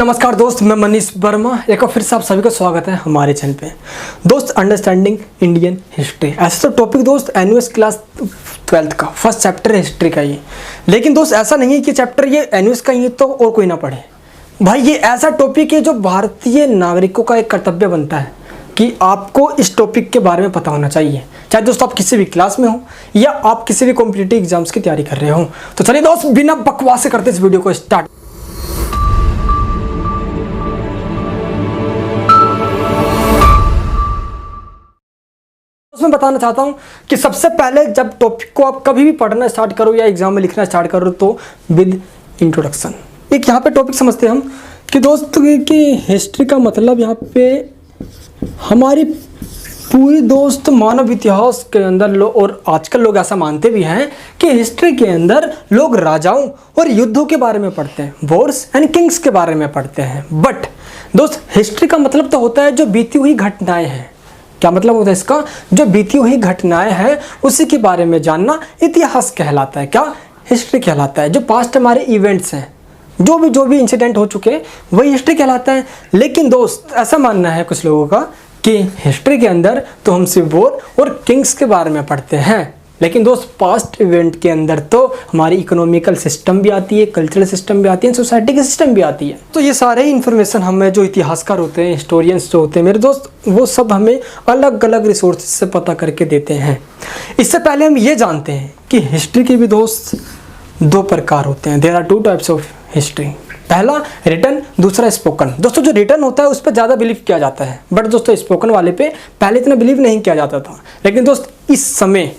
नमस्कार दोस्त, मैं मनीष वर्मा। एक बार फिर से आप सभी का स्वागत है हमारे चैनल पे। दोस्त, अंडरस्टैंडिंग इंडियन हिस्ट्री ऐसा तो टॉपिक दोस्त एनयूएस क्लास 12th का फर्स्ट चैप्टर है हिस्ट्री का ये। लेकिन दोस्त ऐसा नहीं है कि चैप्टर ये एनयूएस का ही तो और कोई ना पढ़े। भाई ये ऐसा टॉपिक है जो भारतीय नागरिकों का एक कर्तव्य बनता है कि आपको इस टॉपिक के बारे में पता होना चाहिए, चाहे दोस्तों आप किसी भी क्लास में हो या आप किसी भी कॉम्पिटिटिव एग्जाम्स की तैयारी कर रहे हो। तो चलिए दोस्त, बिना बकवास से करते इस वीडियो को स्टार्ट। मैं बताना चाहता हूं कि सबसे पहले जब टॉपिक को आप कभी भी पढ़ना स्टार्ट करो या एग्जाम में लिखना स्टार्ट करो तो विद इंट्रोडक्शन एक यहाँ पे टॉपिक समझते हैं हम कि दोस्त कि हिस्ट्री का मतलब यहाँ पे हमारी पूरी दोस्त मानव इतिहास के अंदर और आजकल लोग ऐसा मानते भी हैं कि हिस्ट्री के अंदर लोग राजाओं और युद्धों के बारे में पढ़ते हैं, वॉर्स एंड किंग्स के बारे में पढ़ते हैं। बट दोस्त हिस्ट्री का मतलब तो होता है जो बीती हुई घटनाएं हैं। क्या मतलब होता है इसका? जो बीती हुई घटनाएं हैं उसी के बारे में जानना इतिहास कहलाता है। क्या? हिस्ट्री कहलाता है। जो पास्ट हमारे इवेंट्स हैं, जो भी इंसिडेंट हो चुके हैं वही हिस्ट्री कहलाता है। लेकिन दोस्त ऐसा मानना है कुछ लोगों का कि हिस्ट्री के अंदर तो हम सिर्फ वॉर और किंग्स के बारे में पढ़ते हैं, लेकिन दोस्त पास्ट इवेंट के अंदर तो हमारी इकोनॉमिकल सिस्टम भी आती है, कल्चरल सिस्टम भी आती है, सोसाइटी की सिस्टम भी आती है। तो ये सारे इन्फॉर्मेशन हमें जो इतिहासकार होते हैं, हिस्टोरियंस जो होते हैं मेरे दोस्त, वो सब हमें अलग अलग रिसोर्स से पता करके देते हैं। इससे पहले हम ये जानते हैं कि हिस्ट्री के भी दोस्त दो प्रकार होते हैं। There are 2 types of history. पहला रिटन, दूसरा स्पोकन। दोस्तों जो रिटन होता है उस पर ज़्यादा बिलीव किया जाता है, बट दोस्तों स्पोकन वाले पे पहले इतना बिलीव नहीं किया जाता था। लेकिन दोस्त इस समय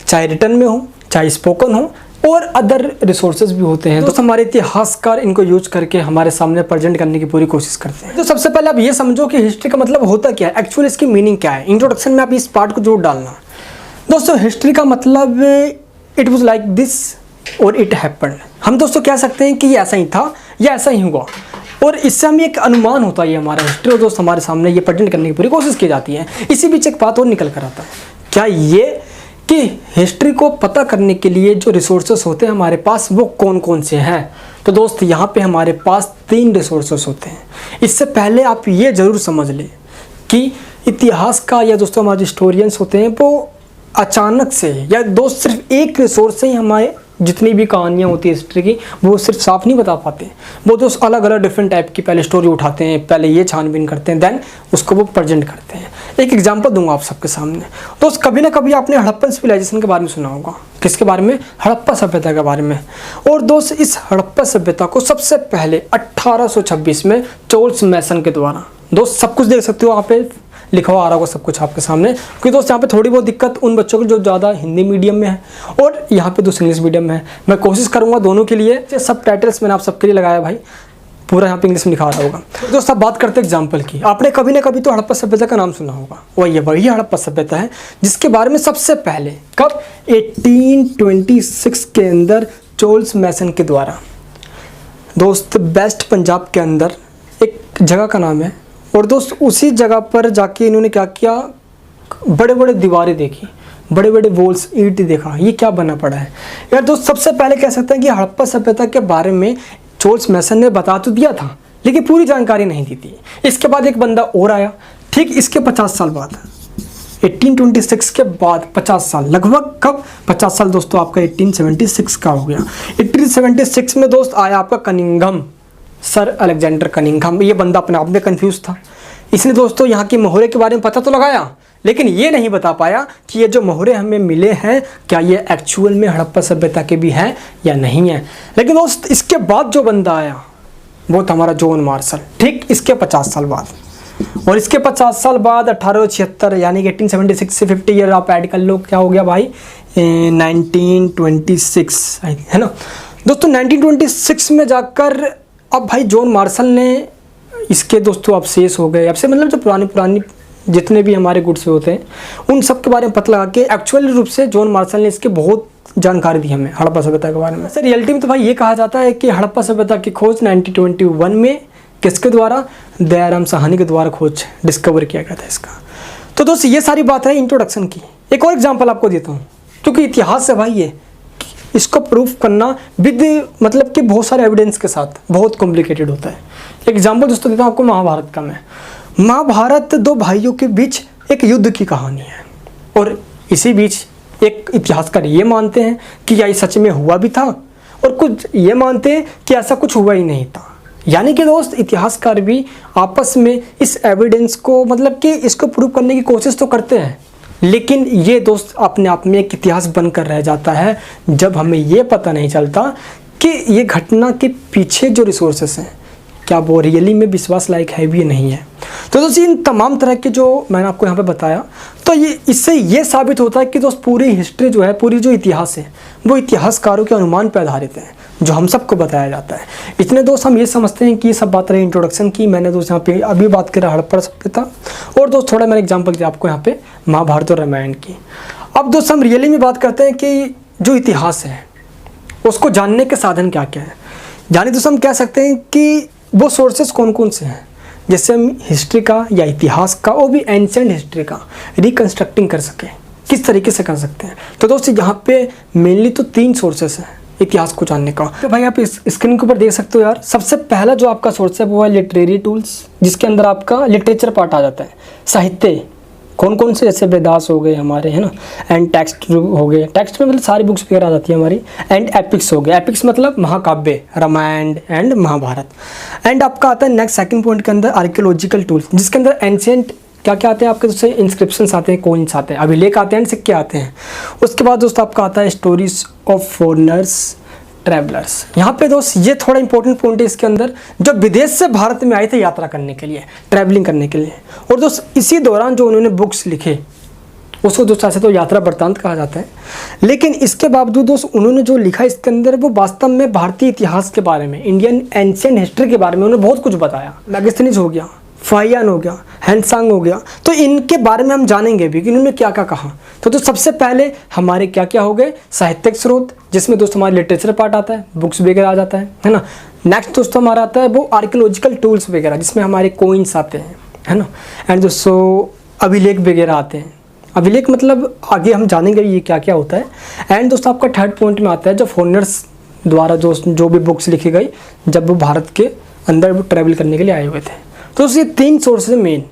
चाहे रिटर्न में हो चाहे स्पोकन हो और अदर रिसोर्सेज भी होते हैं, तो हमारे इतिहासकार इनको यूज करके हमारे सामने प्रेजेंट करने की पूरी कोशिश करते हैं। तो सबसे पहले आप ये समझो कि हिस्ट्री का मतलब होता क्या है, एक्चुअली इसकी मीनिंग क्या है। इंट्रोडक्शन में आप इस पार्ट को जरूर डालना। दोस्तों हिस्ट्री का मतलब इट वाज लाइक दिस और इट हैपेंड। हम दोस्तों कह सकते हैं कि ये ऐसा ही था या ऐसा ही हुआ, और इससे हमें एक अनुमान होता है हमारा हिस्ट्री, और दोस्त हमारे सामने ये प्रेजेंट करने की पूरी कोशिश की जाती है। इसी बीच एक बात और निकल कर आता है, क्या ये कि हिस्ट्री को पता करने के लिए जो रिसोर्सेस होते हैं हमारे पास वो कौन कौन से हैं। तो दोस्त यहाँ पे हमारे पास 3 रिसोर्सेस होते हैं। इससे पहले आप ये ज़रूर समझ लें कि इतिहास का या दोस्तों हमारे हिस्टोरियंस होते हैं वो अचानक से या दोस्त सिर्फ एक रिसोर्स से ही हमारे जितनी भी कहानियाँ होती है हिस्ट्री की वो सिर्फ साफ नहीं बता पाते। वो दोस्त अलग अलग डिफरेंट टाइप की पहले स्टोरी उठाते हैं, पहले ये छानबीन करते हैं, देन उसको वो प्रेजेंट करते हैं। एक एग्जांपल दूंगा आप सबके सामने। दोस्त कभी ना कभी आपने हड़प्पन सिविलाइजेशन के बारे में सुना होगा। किसके बारे में? हड़प्पा सभ्यता के बारे में। और दोस्त इस हड़प्पा सभ्यता को सबसे पहले 1826 में चार्ल्स मैसन के द्वारा, दोस्त सब कुछ देख सकते हो, वहाँ पे लिखा हुआ आ रहा होगा सब कुछ आपके सामने। क्योंकि दोस्त यहाँ पे थोड़ी बहुत दिक्कत उन बच्चों को जो ज़्यादा हिंदी मीडियम में है और यहाँ पे दोस्त इंग्लिश मीडियम में है। मैं कोशिश करूँगा दोनों के लिए। सब टाइटल्स मैंने आप सबके लिए लगाया भाई, पूरा यहाँ पे इंग्लिश में लिखा रहा होगा। तो दोस्त आप बात करते हैं एग्जाम्पल की। आपने कभी ना कभी तो हड़प्पा सभ्यता का नाम सुना होगा। वही हड़प्पा सभ्यता है जिसके बारे में सबसे पहले कब 1826 के अंदर चार्ल्स मैसन के द्वारा, दोस्त वेस्ट पंजाब के अंदर एक जगह का नाम है, और दोस्त उसी जगह पर जाके इन्होंने क्या किया, बड़े बड़े दीवारें देखी, बड़े बड़े वॉल्स, ईंट देखा, ये क्या बना पड़ा है यार। दोस्त सबसे पहले कह सकते हैं कि हड़प्पा सभ्यता के बारे में चार्ल्स मैसन ने बता तो दिया था लेकिन पूरी जानकारी नहीं दी थी। इसके बाद एक बंदा और आया, ठीक इसके 50 साल बाद, 1826 के बाद 50 साल लगभग, कब 50 साल दोस्तों आपका 1876 का हो गया। 1876 में दोस्त आया आपका कनिंघम, सर अलेक्जेंडर कनिंघम। ये बंदा अपने आप में कंफ्यूज था। इसने दोस्तों यहाँ के मोहरे के बारे में पता तो लगाया लेकिन ये नहीं बता पाया कि ये जो मोहरे हमें मिले हैं क्या ये एक्चुअल में हड़प्पा सभ्यता के भी हैं या नहीं है। लेकिन दोस्त इसके बाद जो बंदा आया वो था हमारा जॉन मार्शल, ठीक इसके 50 साल बाद। और इसके 50 साल बाद 1876 यानी कि 1876 से 50 ईयर आप ऐड कर लो, क्या हो गया भाई 1926 है ना दोस्तों। 1926 में जाकर अब भाई जॉन मार्शल ने इसके दोस्तों अवशेष हो गए, अब से मतलब जो पुरानी जितने भी हमारे गुड्स होते हैं उन सब के बारे में पता लगा के एक्चुअल रूप से जॉन मार्शल ने इसके बहुत जानकारी दी हमें हड़प्पा सभ्यता के बारे में। सर रियलिटी में तो भाई ये कहा जाता है कि हड़प्पा सभ्यता की खोज 1921 में किसके द्वारा, दयाराम साहनी के द्वारा खोज डिस्कवर किया गया था इसका। तो दोस्त ये सारी बात है इंट्रोडक्शन की। एक और एग्जाम्पल आपको देता हूँ क्योंकि इतिहास है भाई, ये इसको प्रूफ करना विद मतलब कि बहुत सारे एविडेंस के साथ बहुत कॉम्प्लिकेटेड होता है। एग्जाम्पल दोस्तों देता हूँ आपको महाभारत का मैं। महाभारत दो भाइयों के बीच एक युद्ध की कहानी है और इसी बीच एक इतिहासकार ये मानते हैं कि यह सच में हुआ भी था और कुछ ये मानते हैं कि ऐसा कुछ हुआ ही नहीं था। यानी कि दोस्त इतिहासकार भी आपस में इस एविडेंस को मतलब कि इसको प्रूव करने की कोशिश तो करते हैं, लेकिन ये दोस्त अपने आप में एक इतिहास बनकर रह जाता है जब हमें ये पता नहीं चलता कि ये घटना के पीछे जो रिसोर्सेस हैं क्या वो रियली में विश्वास लायक है भी नहीं है। तो दोस्तों इन तमाम तरह के जो मैंने आपको यहाँ पे बताया, तो ये इससे ये साबित होता है कि दोस्त पूरी हिस्ट्री जो है, पूरी जो इतिहास है वो इतिहासकारों के अनुमान पर आधारित है जो हम सबको बताया जाता है। इतने दोस्त हम ये समझते हैं कि ये सब बात रही इंट्रोडक्शन की। मैंने दोस्त यहाँ पे अभी बात करा हड़प्पा सभ्यता और दोस्त थोड़ा मैंने एग्जाम्पल दिया आपको यहाँ पे महाभारत और रामायण की। अब दोस्त हम रियली में बात करते हैं कि जो इतिहास है उसको जानने के साधन क्या क्या है। यानी दोस्त हम कह सकते हैं कि वो सोर्सेस कौन कौन से हैं, जैसे हम हिस्ट्री का या इतिहास का और भी एंशिएंट हिस्ट्री का रिकन्स्ट्रक्टिंग कर सकें, किस तरीके से कर सकते हैं। तो दोस्त यहाँ पे मेनली तो 3 सोर्सेस हैं इतिहास को जानने का। तो भाई आप इस स्क्रीन के ऊपर देख सकते हो यार, सबसे पहला जो आपका सोर्स है वो है लिटरेरी टूल्स, जिसके अंदर आपका लिटरेचर पार्ट आ जाता है। साहित्य कौन कौन से, जैसे वेदास हो गए हमारे, है ना, एंड टेक्स्ट हो गए, टेक्स्ट में मतलब सारी बुक्स वगैरह आ जाती है हमारी। एंड एपिक्स हो गए, एपिक्स मतलब महाकाव्य, रामायण एंड महाभारत। एंड आपका आता है नेक्स्ट सेकंड पॉइंट के अंदर आर्कियोलॉजिकल टूल्स, जिसके अंदर एंशिएंट क्या क्या आते हैं आपके, जैसे इंस्क्रिप्शंस आते हैं, कोइंस आते हैं, अभिलेख आते हैं, सिक्के आते हैं। उसके बाद दोस्तों आपका आता है स्टोरीज ऑफ फॉरेनर्स ट्रैवलर्स। यहाँ पे दोस्त ये थोड़ा इंपॉर्टेंट पॉइंट है इसके अंदर, जो विदेश से भारत में आए थे यात्रा करने के लिए, ट्रैवलिंग करने के लिए, और दोस्त इसी दौरान जो उन्होंने बुक्स लिखे उसको दोस्त ऐसे तो यात्रा वृत्तांत कहा जाता है। लेकिन इसके बावजूद दोस्त उन्होंने जो लिखा इसके अंदर वो वास्तव में भारतीय इतिहास के बारे में, इंडियन एंशिएंट हिस्ट्री के बारे में उन्होंने बहुत कुछ बताया। मैगस्थनीज हो गया, फाहियान हो गया, हैंडसांग हो गया, तो इनके बारे में हम जानेंगे भी कि इन्होंने क्या क्या कहा। तो सबसे पहले हमारे क्या क्या हो गए, साहित्यिक स्रोत, जिसमें दोस्तों हमारे लिटरेचर पार्ट आता है, बुक्स वगैरह आ जाता है ना। नेक्स्ट दोस्तों हमारा आता है वो आर्कियोलॉजिकल टूल्स वगैरह, जिसमें हमारे कोइंस आते हैं, है ना। एंड दोस्तों अभिलेख वगैरह आते हैं। अभिलेख मतलब आगे हम जानेंगे ये क्या क्या होता है। एंड दोस्तों आपका थर्ड पॉइंट में आता है जो फॉरेनर्स द्वारा जो भी बुक्स लिखी गई जब वो भारत के अंदर वो ट्रैवल करने के लिए आए हुए थे। तो ये 3 सोर्सेज मेन,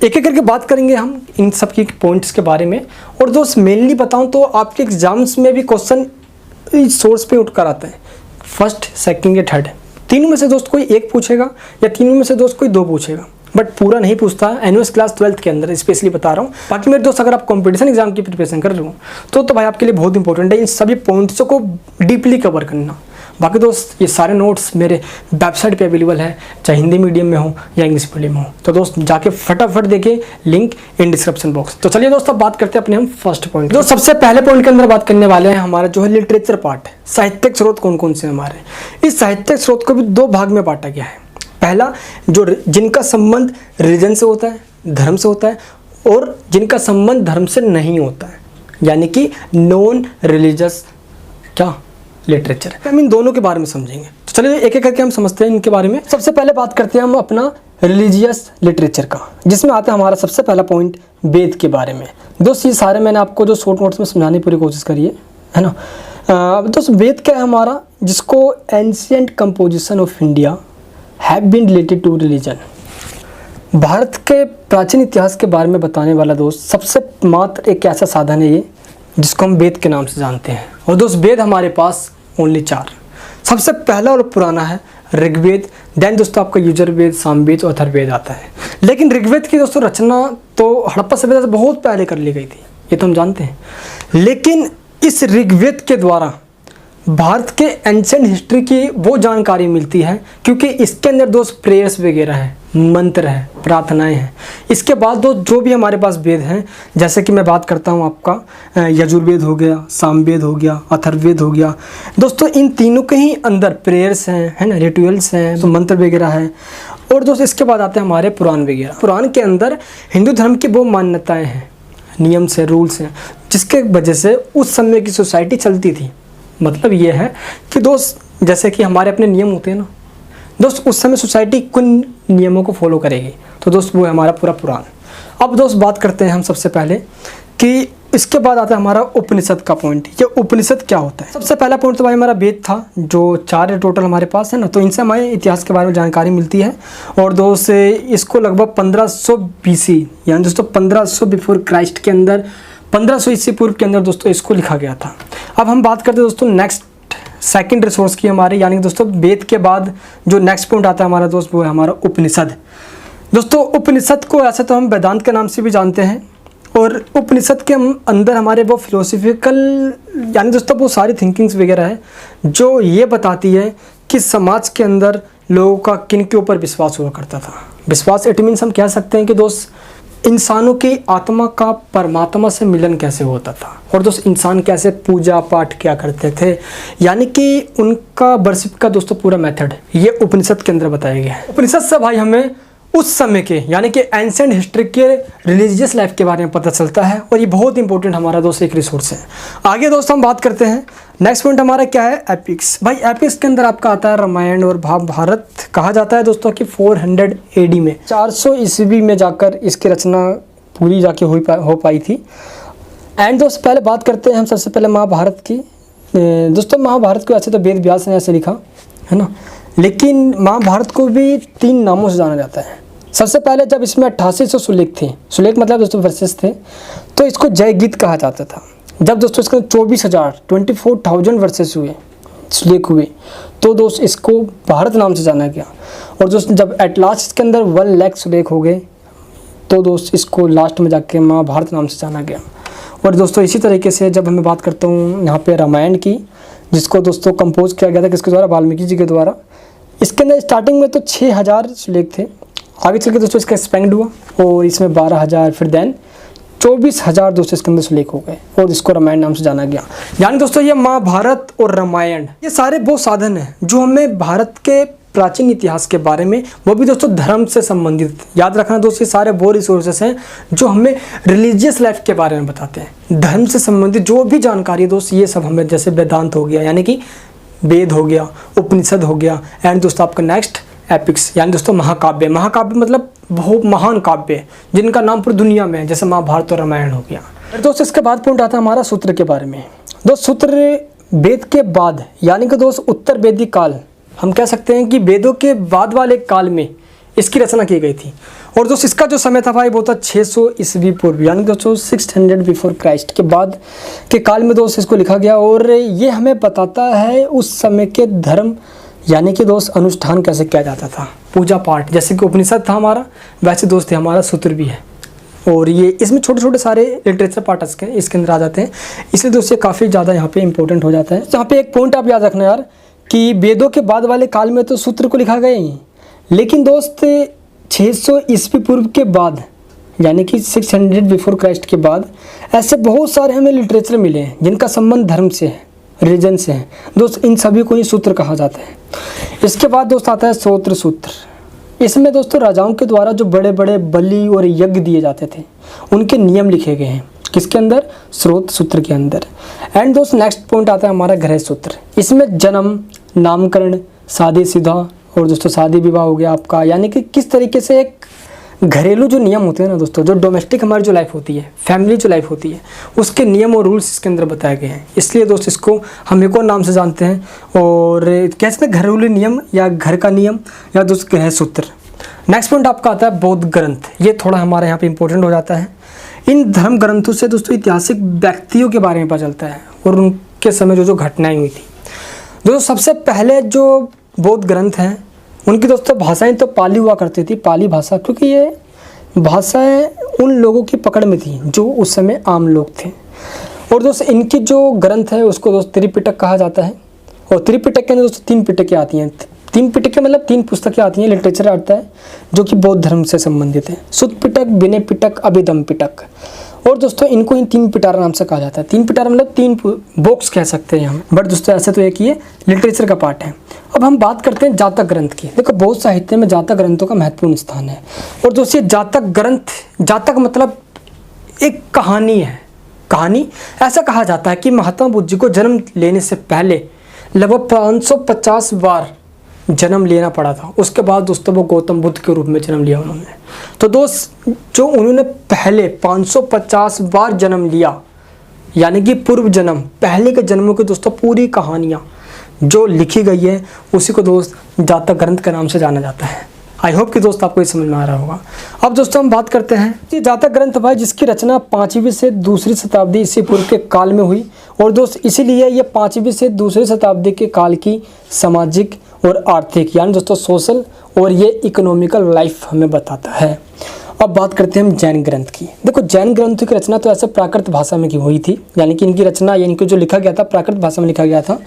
एक एक करके बात करेंगे हम इन सब की पॉइंट्स के बारे में। और दोस्त मेनली बताऊं तो आपके एग्जाम्स में भी क्वेश्चन इस सोर्स पे उठ कर आता है, फर्स्ट, सेकंड या थर्ड। तीनों में से दोस्त कोई एक पूछेगा या तीनों में से दोस्त कोई 2 पूछेगा, बट पूरा नहीं पूछता है। एनयूएस क्लास 12th के अंदर स्पेशली बता रहा हूँ। बाकी मेरे दोस्त अगर आप कंपटीशन एग्जाम की प्रिपरेशन कर रहे हो तो भाई आपके लिए बहुत इंपॉर्टेंट है इन सभी पॉइंट्सों को डीपली कवर करना। बाकी दोस्त ये सारे नोट्स मेरे वेबसाइट पे अवेलेबल है, चाहे हिंदी मीडियम में हो या इंग्लिश मीडियम में हो। तो दोस्त जाके फटाफट देखें, लिंक इन डिस्क्रिप्शन बॉक्स। तो चलिए दोस्त अब बात करते हैं अपने हम फर्स्ट पॉइंट। तो सबसे पहले पॉइंट के अंदर बात करने वाले हैं हमारा जो है लिटरेचर पार्ट, साहित्यिक स्रोत कौन कौन से हमारे। इस साहित्यिक स्रोत को भी 2 भाग में बांटा गया है। पहला जो जिनका संबंध रिलीजन से होता है, धर्म से होता है, और जिनका संबंध धर्म से नहीं होता है, यानी कि नॉन रिलीजियस क्या लिटरेचर। हम इन दोनों के बारे में समझेंगे। तो चलिए एक एक करके हम समझते हैं इनके बारे में। सबसे पहले बात करते हैं हम अपना रिलीजियस लिटरेचर का, जिसमें आता है हमारा सबसे पहला पॉइंट वेद के बारे में। दोस्त ये सारे मैंने आपको जो शॉर्ट नोट्स में समझाने की पूरी कोशिश करी है ना। दोस्त वेद क्या है हमारा, जिसको ancient composition of India have been related to religion. Bharat के प्राचीन इतिहास के बारे में बताने वाला दोस्त सबसे मात्र एक ऐसा साधन है ये जिसको हम वेद के नाम से जानते हैं। और दोस्त वेद हमारे पास ओनली 4, सबसे पहला और पुराना है ऋग्वेद, देन दोस्तों आपका यजुर्वेद, सामवेद और अथर्ववेद आता है। लेकिन ऋग्वेद की दोस्तों रचना तो हड़प्पा सभ्यता से बहुत पहले कर ली गई थी, ये तो हम जानते हैं। लेकिन इस ऋग्वेद के द्वारा भारत के एंशिएंट हिस्ट्री की वो जानकारी मिलती है, क्योंकि इसके अंदर दोस्त प्रेयर्स वगैरह हैं, मंत्र है, प्रार्थनाएं हैं। इसके बाद दोस्त जो भी हमारे पास वेद हैं, जैसे कि मैं बात करता हूँ आपका यजुर्वेद हो गया, सामवेद हो गया, अथर्ववेद हो गया। दोस्तों इन तीनों के ही अंदर प्रेयर्स हैं, है ना, रिचुअल्स हैं, तो मंत्र वगैरह है। और दोस्त इसके बाद आते हैं हमारे पुराण वगैरह। पुराण के अंदर हिंदू धर्म की वो मान्यताएँ हैं, नियम्स हैं, रूल्स हैं, जिसके वजह से उस समय की सोसाइटी चलती थी। मतलब ये है कि दोस्त जैसे कि हमारे अपने नियम होते हैं ना दोस्त, उस समय सोसाइटी किन नियमों को फॉलो करेगी, तो दोस्त वो है हमारा पूरा पुराण। अब दोस्त बात करते हैं हम सबसे पहले कि इसके बाद आता है हमारा उपनिषद का पॉइंट। ये उपनिषद क्या होता है? सबसे पहला पॉइंट तो भाई हमारा वेद था, जो 4 टोटल हमारे पास है ना, तो इनसे हमारे इतिहास के बारे में जानकारी मिलती है। और दोस्त इसको लगभग 1500 BC यानी दोस्तों 1500 बिफोर क्राइस्ट के अंदर, 1500 ईस्वी पूर्व के अंदर दोस्तों इसको लिखा गया था। अब हम बात करते हैं दोस्तों नेक्स्ट सेकंड रिसोर्स की हमारे, यानी कि दोस्तों वेद के बाद जो नेक्स्ट पॉइंट आता है हमारा दोस्त, वो है हमारा उपनिषद। दोस्तों उपनिषद को ऐसे तो हम वेदांत के नाम से भी जानते हैं, और उपनिषद के अंदर हमारे वो फिलोसफिकल यानी दोस्तों वो सारी थिंकिंग्स वगैरह है जो ये बताती है कि समाज के अंदर लोगों का किन के ऊपर विश्वास हुआ करता था। विश्वास इट मीन्स हम कह सकते हैं कि दोस्त इंसानों की आत्मा का परमात्मा से मिलन कैसे होता था, और दोस्त इंसान कैसे पूजा पाठ क्या करते थे, यानी कि उनका वर्शिप का दोस्तों पूरा मेथड ये उपनिषद के अंदर बताया गया है। उपनिषद से भाई हमें उस समय के यानी कि एंशिएंट हिस्ट्री के रिलीजियस लाइफ के बारे में पता चलता है, और ये बहुत इंपॉर्टेंट हमारा दोस्त एक रिसोर्स है। आगे दोस्तों हम बात करते हैं, नेक्स्ट पॉइंट हमारा क्या है? एपिक्स। भाई एपिक्स के अंदर आपका आता है रामायण और महाभारत। कहा जाता है दोस्तों कि 400 AD में 400 ईस्वी में जाकर इसकी रचना पूरी जाके हो पाई थी। एंड दोस्त पहले बात करते हैं हम सबसे पहले महाभारत की। दोस्तों महाभारत को ऐसे तो वेद व्यास ने ऐसे लिखा है ना, लेकिन महाभारत को भी 3 नामों से जाना जाता है। सबसे पहले जब इसमें 8800 सुलेख थे, सुलेख मतलब दोस्तों वर्सेस थे, तो इसको जय गीत कहा जाता था। जब दोस्तों इसके 24,000 वर्सेस हुए, सुलेख हुए, तो दोस्त इसको भारत नाम से जाना गया। और दोस्त जब एट लास्ट इसके अंदर 1 लाख सुलेख हो गए, तो दोस्त इसको लास्ट में जाके महाभारत नाम से जाना गया। और दोस्तों इसी तरीके से जब मैं बात करता हूँ यहाँ पे रामायण की, जिसको दोस्तों कंपोज किया गया था किसके द्वारा? वाल्मीकि जी के द्वारा। इसके अंदर स्टार्टिंग में तो 6000 सुलेख थे, आगे चल के दोस्तों इसका एक्सपेंड हुआ और इसमें 12000, फिर देन 24000 दोस्तों इसके अंदर सुलेख हो गए, और इसको रामायण नाम से जाना गया। यानी दोस्तों ये महाभारत और रामायण ये सारे वो साधन हैं जो हमें भारत के प्राचीन इतिहास के बारे में, वो भी दोस्तों धर्म से संबंधित, याद रखना दोस्तों ये सारे वो रिसोर्सेस हैं जो हमें रिलीजियस लाइफ के बारे में बताते हैं। धर्म से संबंधित जो भी जानकारी है दोस्त, ये सब हमें, जैसे वेदांत हो गया यानी कि वेद हो गया, उपनिषद हो गया, एंड दोस्तों आपका नेक्स्ट एपिक्स यानी दोस्तों महाकाव्य। महाकाव्य मतलब बहुत महान काव्य जिनका नाम पूरी दुनिया में है, जैसे महाभारत और रामायण हो गया। दोस्तों इसके बाद पॉइंट आता है हमारा सूत्र के बारे में। दोस्त सूत्र वेद के बाद यानी कि दोस्त उत्तर वैदिक काल, हम कह सकते हैं कि वेदों के बाद वाले काल में इसकी रचना की गई थी। और दोस्त इसका जो समय था भाई वो था 600 ईस्वी पूर्व, यानी दोस्तों 600 बिफोर क्राइस्ट के बाद के काल में दोस्त इसको लिखा गया। और ये हमें बताता है उस समय के धर्म यानी कि दोस्त अनुष्ठान कैसे किया जाता था, पूजा पाठ। जैसे कि उपनिषद था हमारा, वैसे दोस्त हमारा सूत्र भी है, और ये इसमें छोटे छोटे सारे लिटरेचर पार्ट इसके अंदर आ जाते हैं, इसलिए दोस्त ये काफ़ी ज़्यादा यहाँ पे इंपॉर्टेंट हो जाता है। यहाँ पे एक पॉइंट आप याद रखना यार कि वेदों के बाद वाले काल में तो सूत्र को लिखा गया ही, लेकिन दोस्त 600 ईस्वी पूर्व के बाद यानी कि 600 बिफोर क्राइस्ट के बाद ऐसे बहुत सारे हमें लिटरेचर मिले हैं जिनका संबंध धर्म से है, रिलीजन से है। दोस्त इन सभी को ही सूत्र कहा जाता है। इसके बाद दोस्त आता है स्रोत्र सूत्र। इसमें दोस्तों राजाओं के द्वारा जो बड़े बड़े बलि और यज्ञ दिए जाते थे उनके नियम लिखे गए हैं, किसके अंदर? स्रोत सूत्र के अंदर। एंड दोस्त नेक्स्ट पॉइंट आता है हमारा गृह सूत्र। इसमें जन्म, नामकरण, शादी सीधा और दोस्तों शादी विवाह हो गया आपका, यानी कि किस तरीके से एक घरेलू जो नियम होते हैं ना दोस्तों, जो डोमेस्टिक हमारी जो लाइफ होती है, फैमिली जो लाइफ होती है, उसके नियम और रूल्स इसके अंदर बताए गए हैं। इसलिए दोस्त इसको हम एक और नाम से जानते हैं और कहते हैं घरेलू नियम या घर का नियम या दोस्त गृह सूत्र। नेक्स्ट पॉइंट आपका आता है बौद्ध ग्रंथ। ये थोड़ा हमारे यहाँ पे इंपॉर्टेंट हो जाता है। इन धर्म ग्रंथों से दोस्तों ऐतिहासिक व्यक्तियों के बारे में पता चलता है और उनके समय जो घटनाएं हुई थी। दोस्तों सबसे पहले जो बौद्ध ग्रंथ हैं उनकी दोस्तों भाषाएं तो पाली हुआ करती थी, पाली भाषा, क्योंकि ये भाषाएं उन लोगों की पकड़ में थी जो उस समय आम लोग थे। और दोस्तों इनकी जो ग्रंथ है उसको दोस्त त्रिपिटक कहा जाता है। और त्रिपिटक के अंदर दोस्तों 3 पिटकें आती हैं। 3 पिटकें मतलब 3 पुस्तकें आती हैं, लिटरेचर आता है जो कि बौद्ध धर्म से संबंधित है। सुत्त पिटक, विनय पिटक, अभिधम्म पिटक। और दोस्तों इनको इन 3 पिटारा नाम से कहा जाता है। 3 पिटारा मतलब 3 बॉक्स कह सकते हैं हम, बट दोस्तों ऐसे तो एक ये लिटरेचर का पार्ट है। अब हम बात करते हैं जातक ग्रंथ की। देखो बौद्ध साहित्य में जातक ग्रंथों का महत्वपूर्ण स्थान है। और दोस्तों जातक ग्रंथ, जातक मतलब एक कहानी है। कहानी ऐसा कहा जाता है कि महात्मा बुद्ध जी को जन्म लेने से पहले लगभग 550 बार जन्म लेना पड़ा था। उसके बाद दोस्तों वो गौतम बुद्ध के रूप में जन्म लिया उन्होंने। तो दोस्त जो उन्होंने पहले 550 बार जन्म लिया, यानी कि पूर्व जन्म, पहले के जन्मों की दोस्तों पूरी कहानियाँ जो लिखी गई है उसी को दोस्त जातक ग्रंथ के नाम से जाना जाता है। आई होप कि दोस्त आपको ये समझ में आ रहा होगा। अब दोस्तों हम बात करते हैं कि जातक ग्रंथ भाई जिसकी रचना 5वीं से 2री शताब्दी ईसा पूर्व के काल में हुई, और दोस्त इसीलिए ये 5वीं से 2री शताब्दी के काल की सामाजिक और आर्थिक यानी दोस्तों सोशल और ये इकोनॉमिकल लाइफ हमें बताता है। अब बात करते हैं हम जैन ग्रंथ की। देखो जैन ग्रंथों की रचना तो ऐसे प्राकृत भाषा में की हुई थी, यानी कि इनकी रचना यानी कि जो लिखा गया था प्राकृत भाषा में लिखा गया था,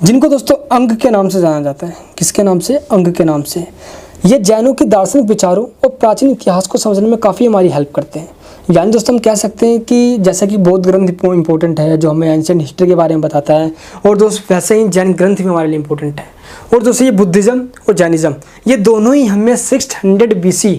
जिनको दोस्तों अंग के नाम से जाना जाता है। किसके नाम से? अंग के नाम से। ये जैनों की दार्शनिक विचारों और प्राचीन इतिहास को समझने में काफ़ी हमारी हेल्प करते हैं। यानी दोस्तों हम कह सकते हैं कि जैसा कि बौद्ध ग्रंथ इंपॉर्टेंट है जो हमें एंशिएंट हिस्ट्री के बारे में बताता है, और दोस्त वैसे ही जैन ग्रंथ भी हमारे लिए इंपॉर्टेंट है। और दोस्तों ये बुद्धिज़्म और जैनिज़्म ये दोनों ही हमें 600 BC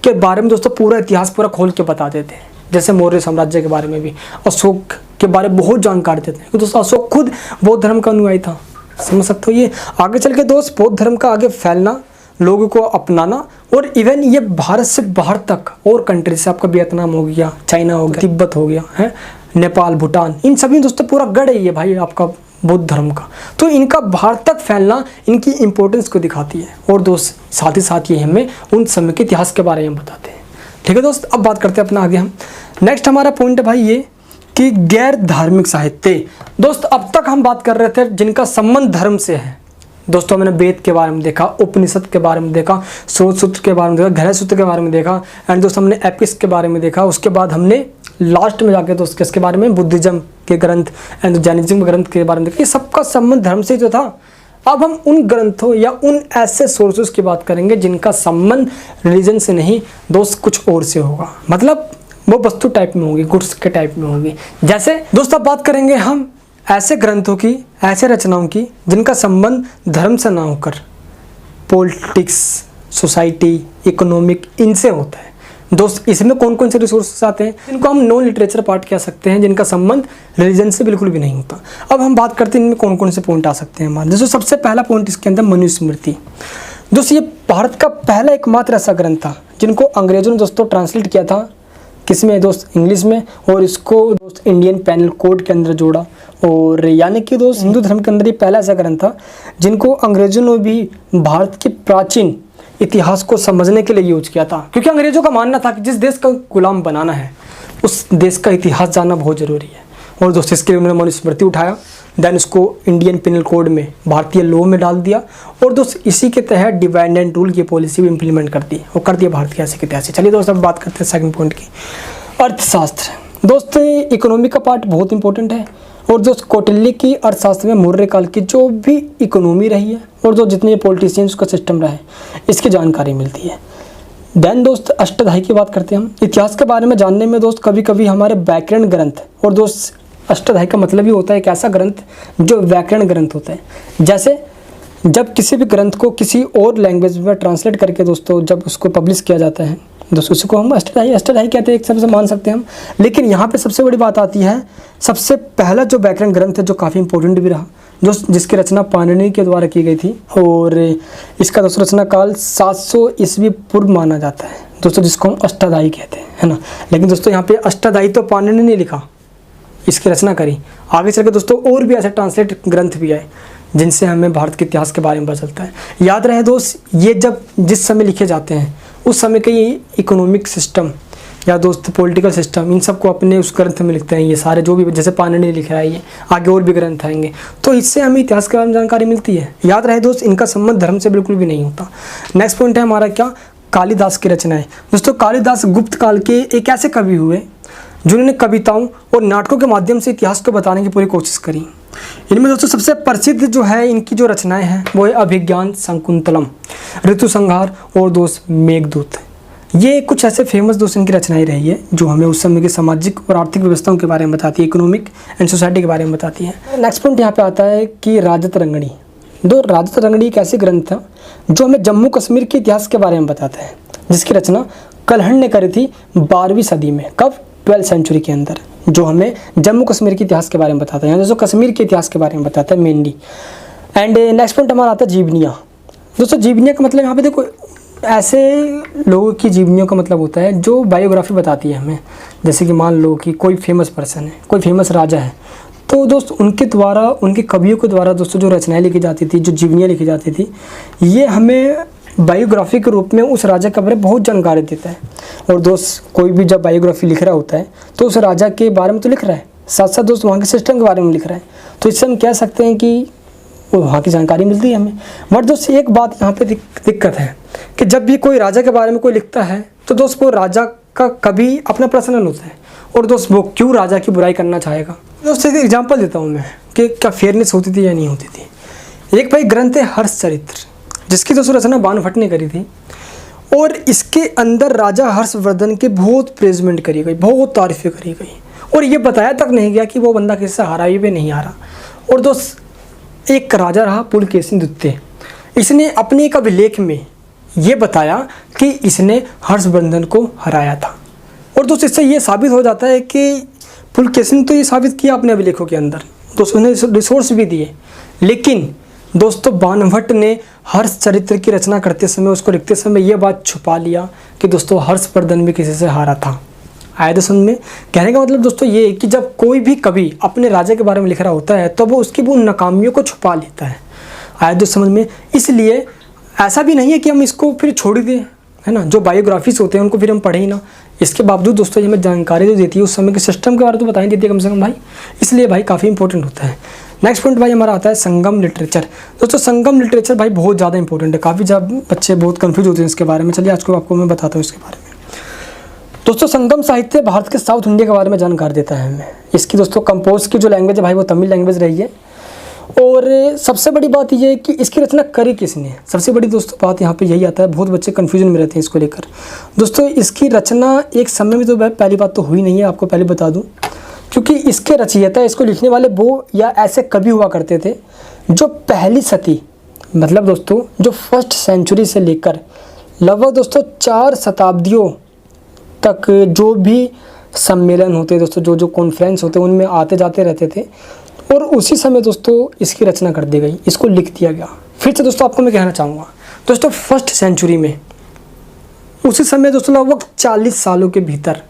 के बारे में दोस्तों पूरा इतिहास पूरा खोल के बता देते हैं। जैसे मौर्य साम्राज्य के बारे में भी, अशोक के बारे में बहुत जानकारी देते हैं। दोस्तों अशोक खुद बौद्ध धर्म का अनुयायी था, समझ सकते हो। ये आगे चल के दोस्त बौद्ध धर्म का आगे फैलना, लोगों को अपनाना, और इवन ये भारत से बाहर तक और कंट्री से, आपका वियतनाम हो गया, चाइना हो गया, तिब्बत हो गया है, नेपाल, भूटान, इन सभी दोस्तों पूरा गढ़ है ये भाई आपका बौद्ध धर्म का। तो इनका भारत तक फैलना इनकी इंपॉर्टेंस को दिखाती है। और दोस्त साथ ही साथ ये हमें उन समय के इतिहास के बारे में बताते हैं। ठीक है दोस्त, अब बात करते हैं अपना आगे हम। नेक्स्ट हमारा पॉइंट है भाई ये कि गैर धार्मिक साहित्य। दोस्त अब तक हम बात कर रहे थे जिनका संबंध धर्म से है। दोस्तों मैंने वेद के बारे में देखा, उपनिषद के बारे में देखा, स्रोत सूत्र के बारे में देखा, गृह सूत्र के बारे में देखा, एंड दोस्तों हमने एपिक्स के बारे में देखा। उसके बाद हमने लास्ट में जाके दोस्त किसके बारे में? बुद्धिज्म के ग्रंथ एंड जैनिज्म ग्रंथ के बारे में देखा। ये सबका संबंध धर्म से जो था। अब हम उन ग्रंथों या उन ऐसे सोर्सेज की बात करेंगे जिनका संबंध रिलीजन से नहीं दोस्त कुछ और से होगा, मतलब वो वस्तु टाइप में होगी, गुड्स के टाइप में होगी। जैसे दोस्त अब बात करेंगे हम ऐसे ग्रंथों की, ऐसे रचनाओं की जिनका संबंध धर्म से ना होकर पॉलिटिक्स, सोसाइटी, इकोनॉमिक इनसे होता है। दोस्त इसमें कौन कौन से रिसोर्सेस आते हैं? इनको हम नॉन लिटरेचर पार्ट कह सकते हैं, जिनका संबंध रिलीजन से बिल्कुल भी नहीं होता। अब हम बात करते हैं इनमें कौन कौन से पॉइंट आ सकते हैं हमारे। दोस्तों सबसे पहला पॉइंट इसके अंदर मनुस्मृति। दोस्तों ये भारत का पहला एकमात्र ऐसा ग्रंथ था जिनको अंग्रेजों ने दोस्तों ट्रांसलेट किया था, किसमें दोस्त? इंग्लिश में, और इसको दोस्त इंडियन पेनल कोड के अंदर जोड़ा। और यानी कि दोस्त हिंदू धर्म के अंदर ये पहला ऐसा ग्रंथ था जिनको अंग्रेजों ने भी भारत के प्राचीन इतिहास को समझने के लिए यूज किया था, क्योंकि अंग्रेजों का मानना था कि जिस देश का गुलाम बनाना है उस देश का इतिहास जानना बहुत ज़रूरी है। और दोस्तों इसके लिए उन्होंने मनुस्मृति उठाया, देन उसको इंडियन पिनल कोड में, भारतीय लॉ में डाल दिया, और दोस्त इसी के तहत डिवाइड एंड रूल की पॉलिसी भी इम्प्लीमेंट कर दी और कर दिया भारत के ऐसे के तहत। चलिए दोस्त अब बात करते हैं सेकंड पॉइंट की, अर्थशास्त्र। दोस्त इकोनॉमी का पार्ट बहुत इंपॉर्टेंट है। और दोस्त कौटिल्य की अर्थशास्त्र में मौर्य काल की जो भी इकोनॉमी रही है और जो जितने पॉलिटिशियंस का सिस्टम रहा है इसकी जानकारी मिलती है। देन दोस्त अष्टाध्यायी की बात करते हैं हम। इतिहास के बारे में जानने में दोस्त कभी कभी हमारे व्याकरण ग्रंथ, और दोस्त अष्टाध्यायी का मतलब ही होता है एक ऐसा ग्रंथ जो व्याकरण ग्रंथ होता है। जैसे जब किसी भी ग्रंथ को किसी और लैंग्वेज में ट्रांसलेट करके दोस्तों जब उसको पब्लिश किया जाता है दोस्तों उसको हम अष्टाध्यायी कहते हैं, एक सबसे मान सकते हैं हम। लेकिन यहाँ पे सबसे बड़ी बात आती है, सबसे पहला जो व्याकरण ग्रंथ है जो काफ़ी इंपॉर्टेंट भी रहा, जो जिसकी रचना पाणिनि के द्वारा की गई थी, और इसका दोस्तों रचना काल 700 ईस्वी पूर्व माना जाता है दोस्तों, जिसको हम अष्टाध्यायी कहते हैं, है ना। लेकिन दोस्तों यहाँ पे अष्टाध्यायी तो पाणिनि ने लिखा, इसकी रचना करी। आगे चल के दोस्तों और भी ऐसे ट्रांसलेट ग्रंथ भी आए जिनसे हमें भारत के इतिहास के बारे में पता चलता है। याद रहे दोस्त, ये जब जिस समय लिखे जाते हैं उस समय के ये इकोनॉमिक सिस्टम या दोस्त पॉलिटिकल सिस्टम इन सबको अपने उस ग्रंथ में लिखते हैं ये सारे, जो भी जैसे पाणिनि लिखा है, ये आगे और भी ग्रंथ आएंगे, तो इससे हमें इतिहास के बारे में जानकारी मिलती है। याद रहे दोस्त, इनका संबंध धर्म से बिल्कुल भी नहीं होता। नेक्स्ट पॉइंट है हमारा क्या? कालिदास की रचनाएं। दोस्तों कालिदास गुप्त काल के एक ऐसे कवि हुए जिन्होंने कविताओं और नाटकों के माध्यम से इतिहास को बताने की पूरी कोशिश करी। इनमें दोस्तों सबसे प्रसिद्ध जो है इनकी जो रचनाएं हैं वो है अभिज्ञान शाकुंतलम, ऋतु संहार और दोस्त मेघदूत। ये कुछ ऐसे फेमस दोस्त इनकी रचनाएं रही है जो हमें उस समय की सामाजिक और आर्थिक व्यवस्थाओं के बारे में बताती है, इकोनॉमिक एंड सोसाइटी के बारे में बताती है। नेक्स्ट पॉइंट यहाँ पे आता है कि राजतरंगिणी। राजतरंगिणी एक ऐसी ग्रंथ था जो हमें जम्मू कश्मीर के इतिहास के बारे में बताता है, जिसकी रचना कलहण ने करी थी 12वीं सदी में। कब? 12th सेंचुरी के अंदर, जो हमें जम्मू कश्मीर के इतिहास के बारे में बताता है, दोस्तों कश्मीर के इतिहास के बारे में बताता है मेनली। एंड नेक्स्ट पॉइंट हमारा आता है जीवनियाँ। दोस्तों जीवनियाँ का मतलब यहाँ पे देखो ऐसे लोगों की जीवनियों का मतलब होता है जो बायोग्राफी बताती है हमें। जैसे कि मान लो कि कोई फेमस पर्सन है, कोई फेमस राजा है, तो दोस्त उनके द्वारा, उनके कवियों के द्वारा दोस्तों जो रचनाएं लिखी जाती थी, जो जीवनियाँ लिखी जाती थी, ये हमें बायोग्राफी के रूप में उस राजा के बारे में बहुत जानकारी देता है। और दोस्त कोई भी जब बायोग्राफी लिख रहा होता है तो उस राजा के बारे में तो लिख रहा है, साथ साथ दोस्त वहाँ के सिस्टम के बारे में लिख रहा है, तो इससे हम कह सकते हैं कि वहाँ की जानकारी मिलती है हमें। बट दोस्त एक बात यहाँ पे दिक्कत है कि जब भी कोई राजा के बारे में कोई लिखता है तो दोस्त वो राजा का कभी अपना पर्सनल होता है, और दोस्त वो क्यों राजा की बुराई करना चाहेगा। दोस्त एक एग्जांपल देता हूँ मैं कि क्या फेयरनेस होती थी या नहीं होती थी। एक भाई ग्रंथ है हर्षचरित्र, जिसकी दोस्तों रचना बाणभट्ट ने करी थी, और इसके अंदर राजा हर्षवर्धन की बहुत प्रेजमेंट करी गई, बहुत तारीफें करी गई, और ये बताया तक नहीं गया कि वो बंदा किससे हारा भी नहीं हारा। और दोस्त एक राजा रहा पुलकेशिन द्वितीय, इसने अपने एक अभिलेख में ये बताया कि इसने हर्षवर्धन को हराया था। और दोस्त इससे ये साबित हो जाता है कि पुलकेशिन तो ये साबित किया अपने अभिलेखों के अंदर, दोस्तों ने रिसोर्स भी दिए, लेकिन दोस्तों बाणभट्ट ने हर्षचरित्र की रचना करते समय, उसको लिखते समय ये बात छुपा लिया कि दोस्तों हर्षवर्धन भी किसी से हारा था। आए तो समझ में। कहने का मतलब दोस्तों ये है कि जब कोई भी कवि अपने राजा के बारे में लिख रहा होता है तो वो उसकी वो नाकामियों को छुपा लेता है। आए तो समझ में। इसलिए ऐसा भी नहीं है कि हम इसको फिर छोड़ दें, है ना, जो बायोग्राफीज होते हैं उनको फिर हम पढ़े ही ना। इसके बावजूद दोस्तों ये हमें जानकारी जो देती है उस समय के सिस्टम के बारे में तो बताई देती है कम से कम भाई, इसलिए भाई काफ़ी इंपॉर्टेंट होता है। नेक्स्ट पॉइंट भाई हमारा आता है संगम लिटरेचर। दोस्तों संगम लिटरेचर भाई बहुत ज़्यादा इंपॉर्टेंट है, काफ़ी ज़्यादा बच्चे बहुत कन्फ्यूज होते हैं इसके बारे में। चलिए आज को आपको मैं बताता हूँ इसके बारे में। दोस्तों संगम साहित्य भारत के साउथ इंडिया के बारे में जानकारी देता है हमें। इसकी दोस्तों कंपोज की जो लैंग्वेज है भाई वो तमिल लैंग्वेज रही है, और सबसे बड़ी बात यह है कि इसकी रचना करी किसने। सबसे बड़ी दोस्तों बात यहाँ पे यही आता है, बहुत बच्चे कन्फ्यूजन में रहते हैं इसको लेकर। दोस्तों इसकी रचना एक समय में तो पहली बात तो हुई नहीं है, आपको पहले बता दूं, क्योंकि इसके रचयिता, इसको लिखने वाले वो या ऐसे कवि हुआ करते थे जो पहली सदी, मतलब दोस्तों जो फर्स्ट सेंचुरी से लेकर लगभग दोस्तों 4 शताब्दियों तक जो भी सम्मेलन होते दोस्तों, जो कॉन्फ्रेंस होते उनमें आते जाते रहते थे, और उसी समय दोस्तों इसकी रचना कर दी गई, इसको लिख दिया गया। फिर से दोस्तों आपको मैं कहना चाहूँगा दोस्तों फर्स्ट सेंचुरी में उसी समय दोस्तों लगभग 40 सालों के भीतर,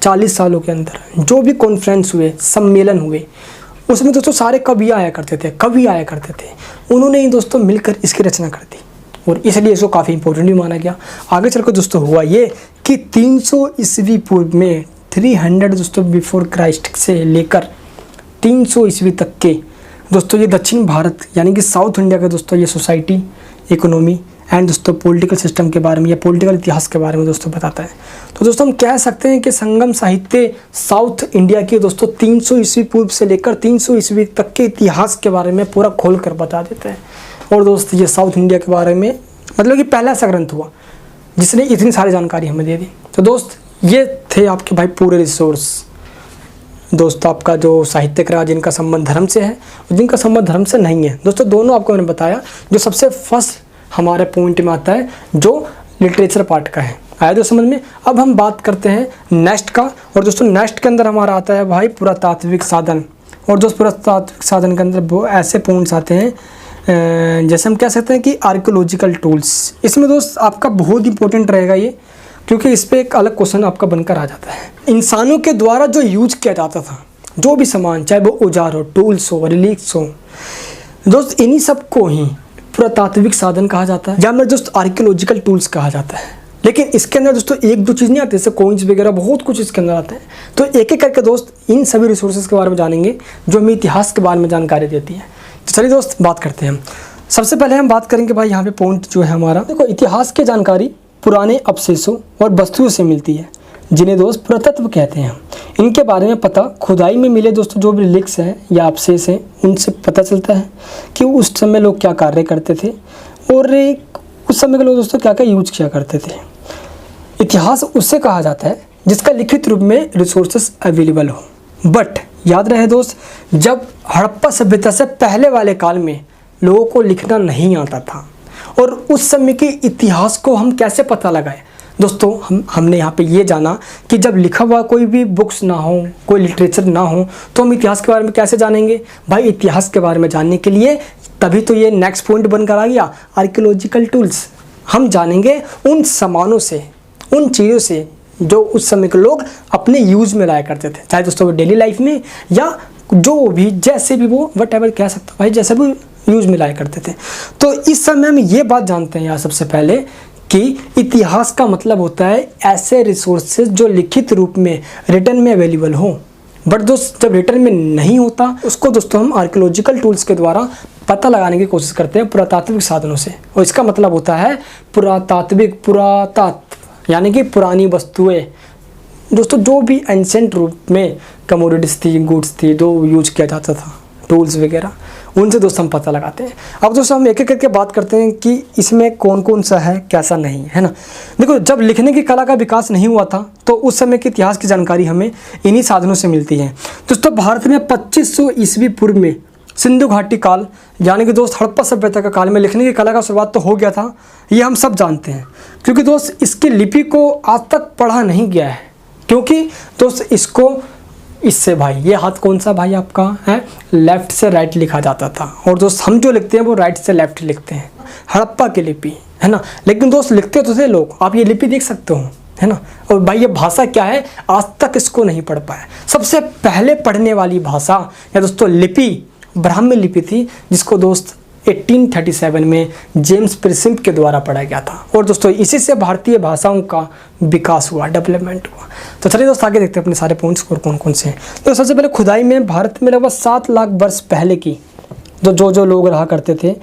40 सालों के अंदर जो भी कॉन्फ्रेंस हुए, सम्मेलन हुए, उसमें दोस्तों सारे कवि आया करते थे, उन्होंने ही दोस्तों मिलकर इसकी रचना कर दी, और इसलिए इसको काफ़ी इंपॉर्टेंट भी माना गया। आगे चलकर दोस्तों हुआ ये कि 300 ईस्वी पूर्व में 300 दोस्तों बिफोर क्राइस्ट से लेकर 300 ईस्वी तक के दोस्तों ये दक्षिण भारत यानी कि साउथ इंडिया के दोस्तों ये सोसाइटी, इकोनॉमी एंड दोस्तों पॉलिटिकल सिस्टम के बारे में या पॉलिटिकल इतिहास के बारे में दोस्तों बताता है। तो दोस्तों हम कह सकते हैं कि संगम साहित्य साउथ इंडिया के दोस्तों 300 ईस्वी पूर्व से लेकर 300 ईस्वी तक के इतिहास के बारे में पूरा खोल कर बता देता है। और दोस्त ये साउथ इंडिया के बारे में मतलब कि पहला ऐसा ग्रंथ हुआ जिसने इतनी सारी जानकारी हमें दे दी। तो दोस्त ये थे आपके भाई पूरे रिसोर्स। दोस्तों आपका जो साहित्यिक रहा जिनका संबंध धर्म से है और जिनका संबंध धर्म से नहीं है, दोस्तों दोनों आपको मैंने बताया। जो सबसे फर्स्ट हमारे पॉइंट में आता है जो लिटरेचर पार्ट का है, आया तो समझ में। अब हम बात करते हैं नेक्स्ट का, और दोस्तों नेक्स्ट के अंदर हमारा आता है भाई पुरातात्विक साधन। और दोस्त पुरातात्विक साधन के अंदर वो ऐसे पॉइंट्स आते हैं जैसे हम कह सकते हैं कि आर्कियोलॉजिकल टूल्स। इसमें दोस्त आपका बहुत इंपॉर्टेंट रहेगा ये, क्योंकि इस पर एक अलग क्वेश्चन आपका बनकर आ जाता है। इंसानों के द्वारा जो यूज किया जाता था जो भी सामान, चाहे वो औजार हो, टूल्स हो, रिलीक्स हो, दोस्त इन्हीं सब को ही पुरातात्विक साधन कहा जाता है, या फिर दोस्त आर्कियोलॉजिकल टूल्स कहा जाता है। लेकिन इसके अंदर दोस्तों एक दो चीज़ नहीं आती, जैसे कॉइन्स वगैरह बहुत कुछ इसके अंदर आता है। तो एक एक करके दोस्त इन सभी रिसोर्सेज के बारे में जानेंगे जो हमें इतिहास के बारे में जानकारी देती है। तो चलिए दोस्त बात करते हैं हम। सबसे पहले हम बात करेंगे भाई यहाँ पे पॉइंट जो है हमारा, देखो इतिहास की जानकारी पुराने अवशेषों और वस्तुओं से मिलती है जिन्हें दोस्त पुरातत्व कहते हैं। इनके बारे में पता खुदाई में मिले दोस्तों जो भी रिलिक्स हैं या अवशेष हैं उनसे पता चलता है कि उस समय लोग क्या कार्य करते थे और उस समय के लोग दोस्तों क्या क्या यूज किया करते थे। इतिहास उससे कहा जाता है जिसका लिखित रूप में रिसोर्सेस अवेलेबल हो। बट याद रहे दोस्त, जब हड़प्पा सभ्यता से पहले वाले काल में लोगों को लिखना नहीं आता था, और उस समय के इतिहास को हम कैसे पता लगाए दोस्तों, हमने यहाँ पे ये जाना कि जब लिखा हुआ कोई भी बुक्स ना हो, कोई लिटरेचर ना हो, तो हम इतिहास के बारे में कैसे जानेंगे भाई। इतिहास के बारे में जानने के लिए तभी तो ये नेक्स्ट पॉइंट बनकर आ गया, आर्कियोलॉजिकल टूल्स। हम जानेंगे उन सामानों से, उन चीज़ों से जो उस समय के लोग अपने यूज़ में लाया करते थे, चाहे दोस्तों वो डेली लाइफ में या जो भी जैसे भी वो वट एवर कह सकता भाई, जैसे भी यूज़ में लाया करते थे। तो इस समय हम ये बात जानते हैं यहाँ सबसे पहले कि इतिहास का मतलब होता है ऐसे रिसोर्सेज जो लिखित रूप में रिटर्न में अवेलेबल हो। बट दोस्त जब रिटर्न में नहीं होता उसको दोस्तों हम आर्कियोलॉजिकल टूल्स के द्वारा पता लगाने की कोशिश करते हैं पुरातात्विक साधनों से। और इसका मतलब होता है पुरातात्व यानी कि पुरानी वस्तुएं दोस्तों, जो भी एंशेंट रूप में कमोडिटीज थी, गुड्स थी, जो यूज किया जाता था, टूल्स वगैरह, उनसे दोस्तों हम पता लगाते हैं। अब दोस्तों हम एक एक करके बात करते हैं कि इसमें कौन कौन सा है, कैसा नहीं है ना। देखो जब लिखने की कला का विकास नहीं हुआ था तो उस समय के इतिहास की जानकारी हमें इन्हीं साधनों से मिलती है। दोस्तों भारत में 2500 ईस्वी पूर्व में सिंधु घाटी काल यानी कि दोस्त हड़प्पा सभ्यता का काल में लिखने की कला का शुरुआत तो हो गया था, ये हम सब जानते हैं। क्योंकि दोस्त इसकी लिपि को आज तक पढ़ा नहीं गया है, क्योंकि दोस्त इसको इससे भाई ये हाथ कौन सा भाई आपका है, लेफ्ट से राइट लिखा जाता था। और दोस्त हम जो लिखते हैं वो राइट से लेफ्ट लिखते हैं, हड़प्पा की लिपि है ना। लेकिन दोस्त लिखते तो थे लोग, आप ये लिपि देख सकते हो है ना। और भाई ये भाषा क्या है, आज तक इसको नहीं पढ़ पाया। सबसे पहले पढ़ने वाली भाषा या दोस्तों लिपि ब्राह्मी लिपि थी, जिसको दोस्त 1837 में जेम्स प्रिसिम्प के द्वारा पढ़ा गया था। और दोस्तों इसी से भारतीय भाषाओं का विकास हुआ, डेवलपमेंट हुआ। तो चलिए दोस्त आगे देखते हैं अपने सारे पॉइंट्स और कौन कौन से हैं। तो सबसे पहले खुदाई में भारत में लगभग 7 लाख वर्ष पहले की जो लोग रहा करते थे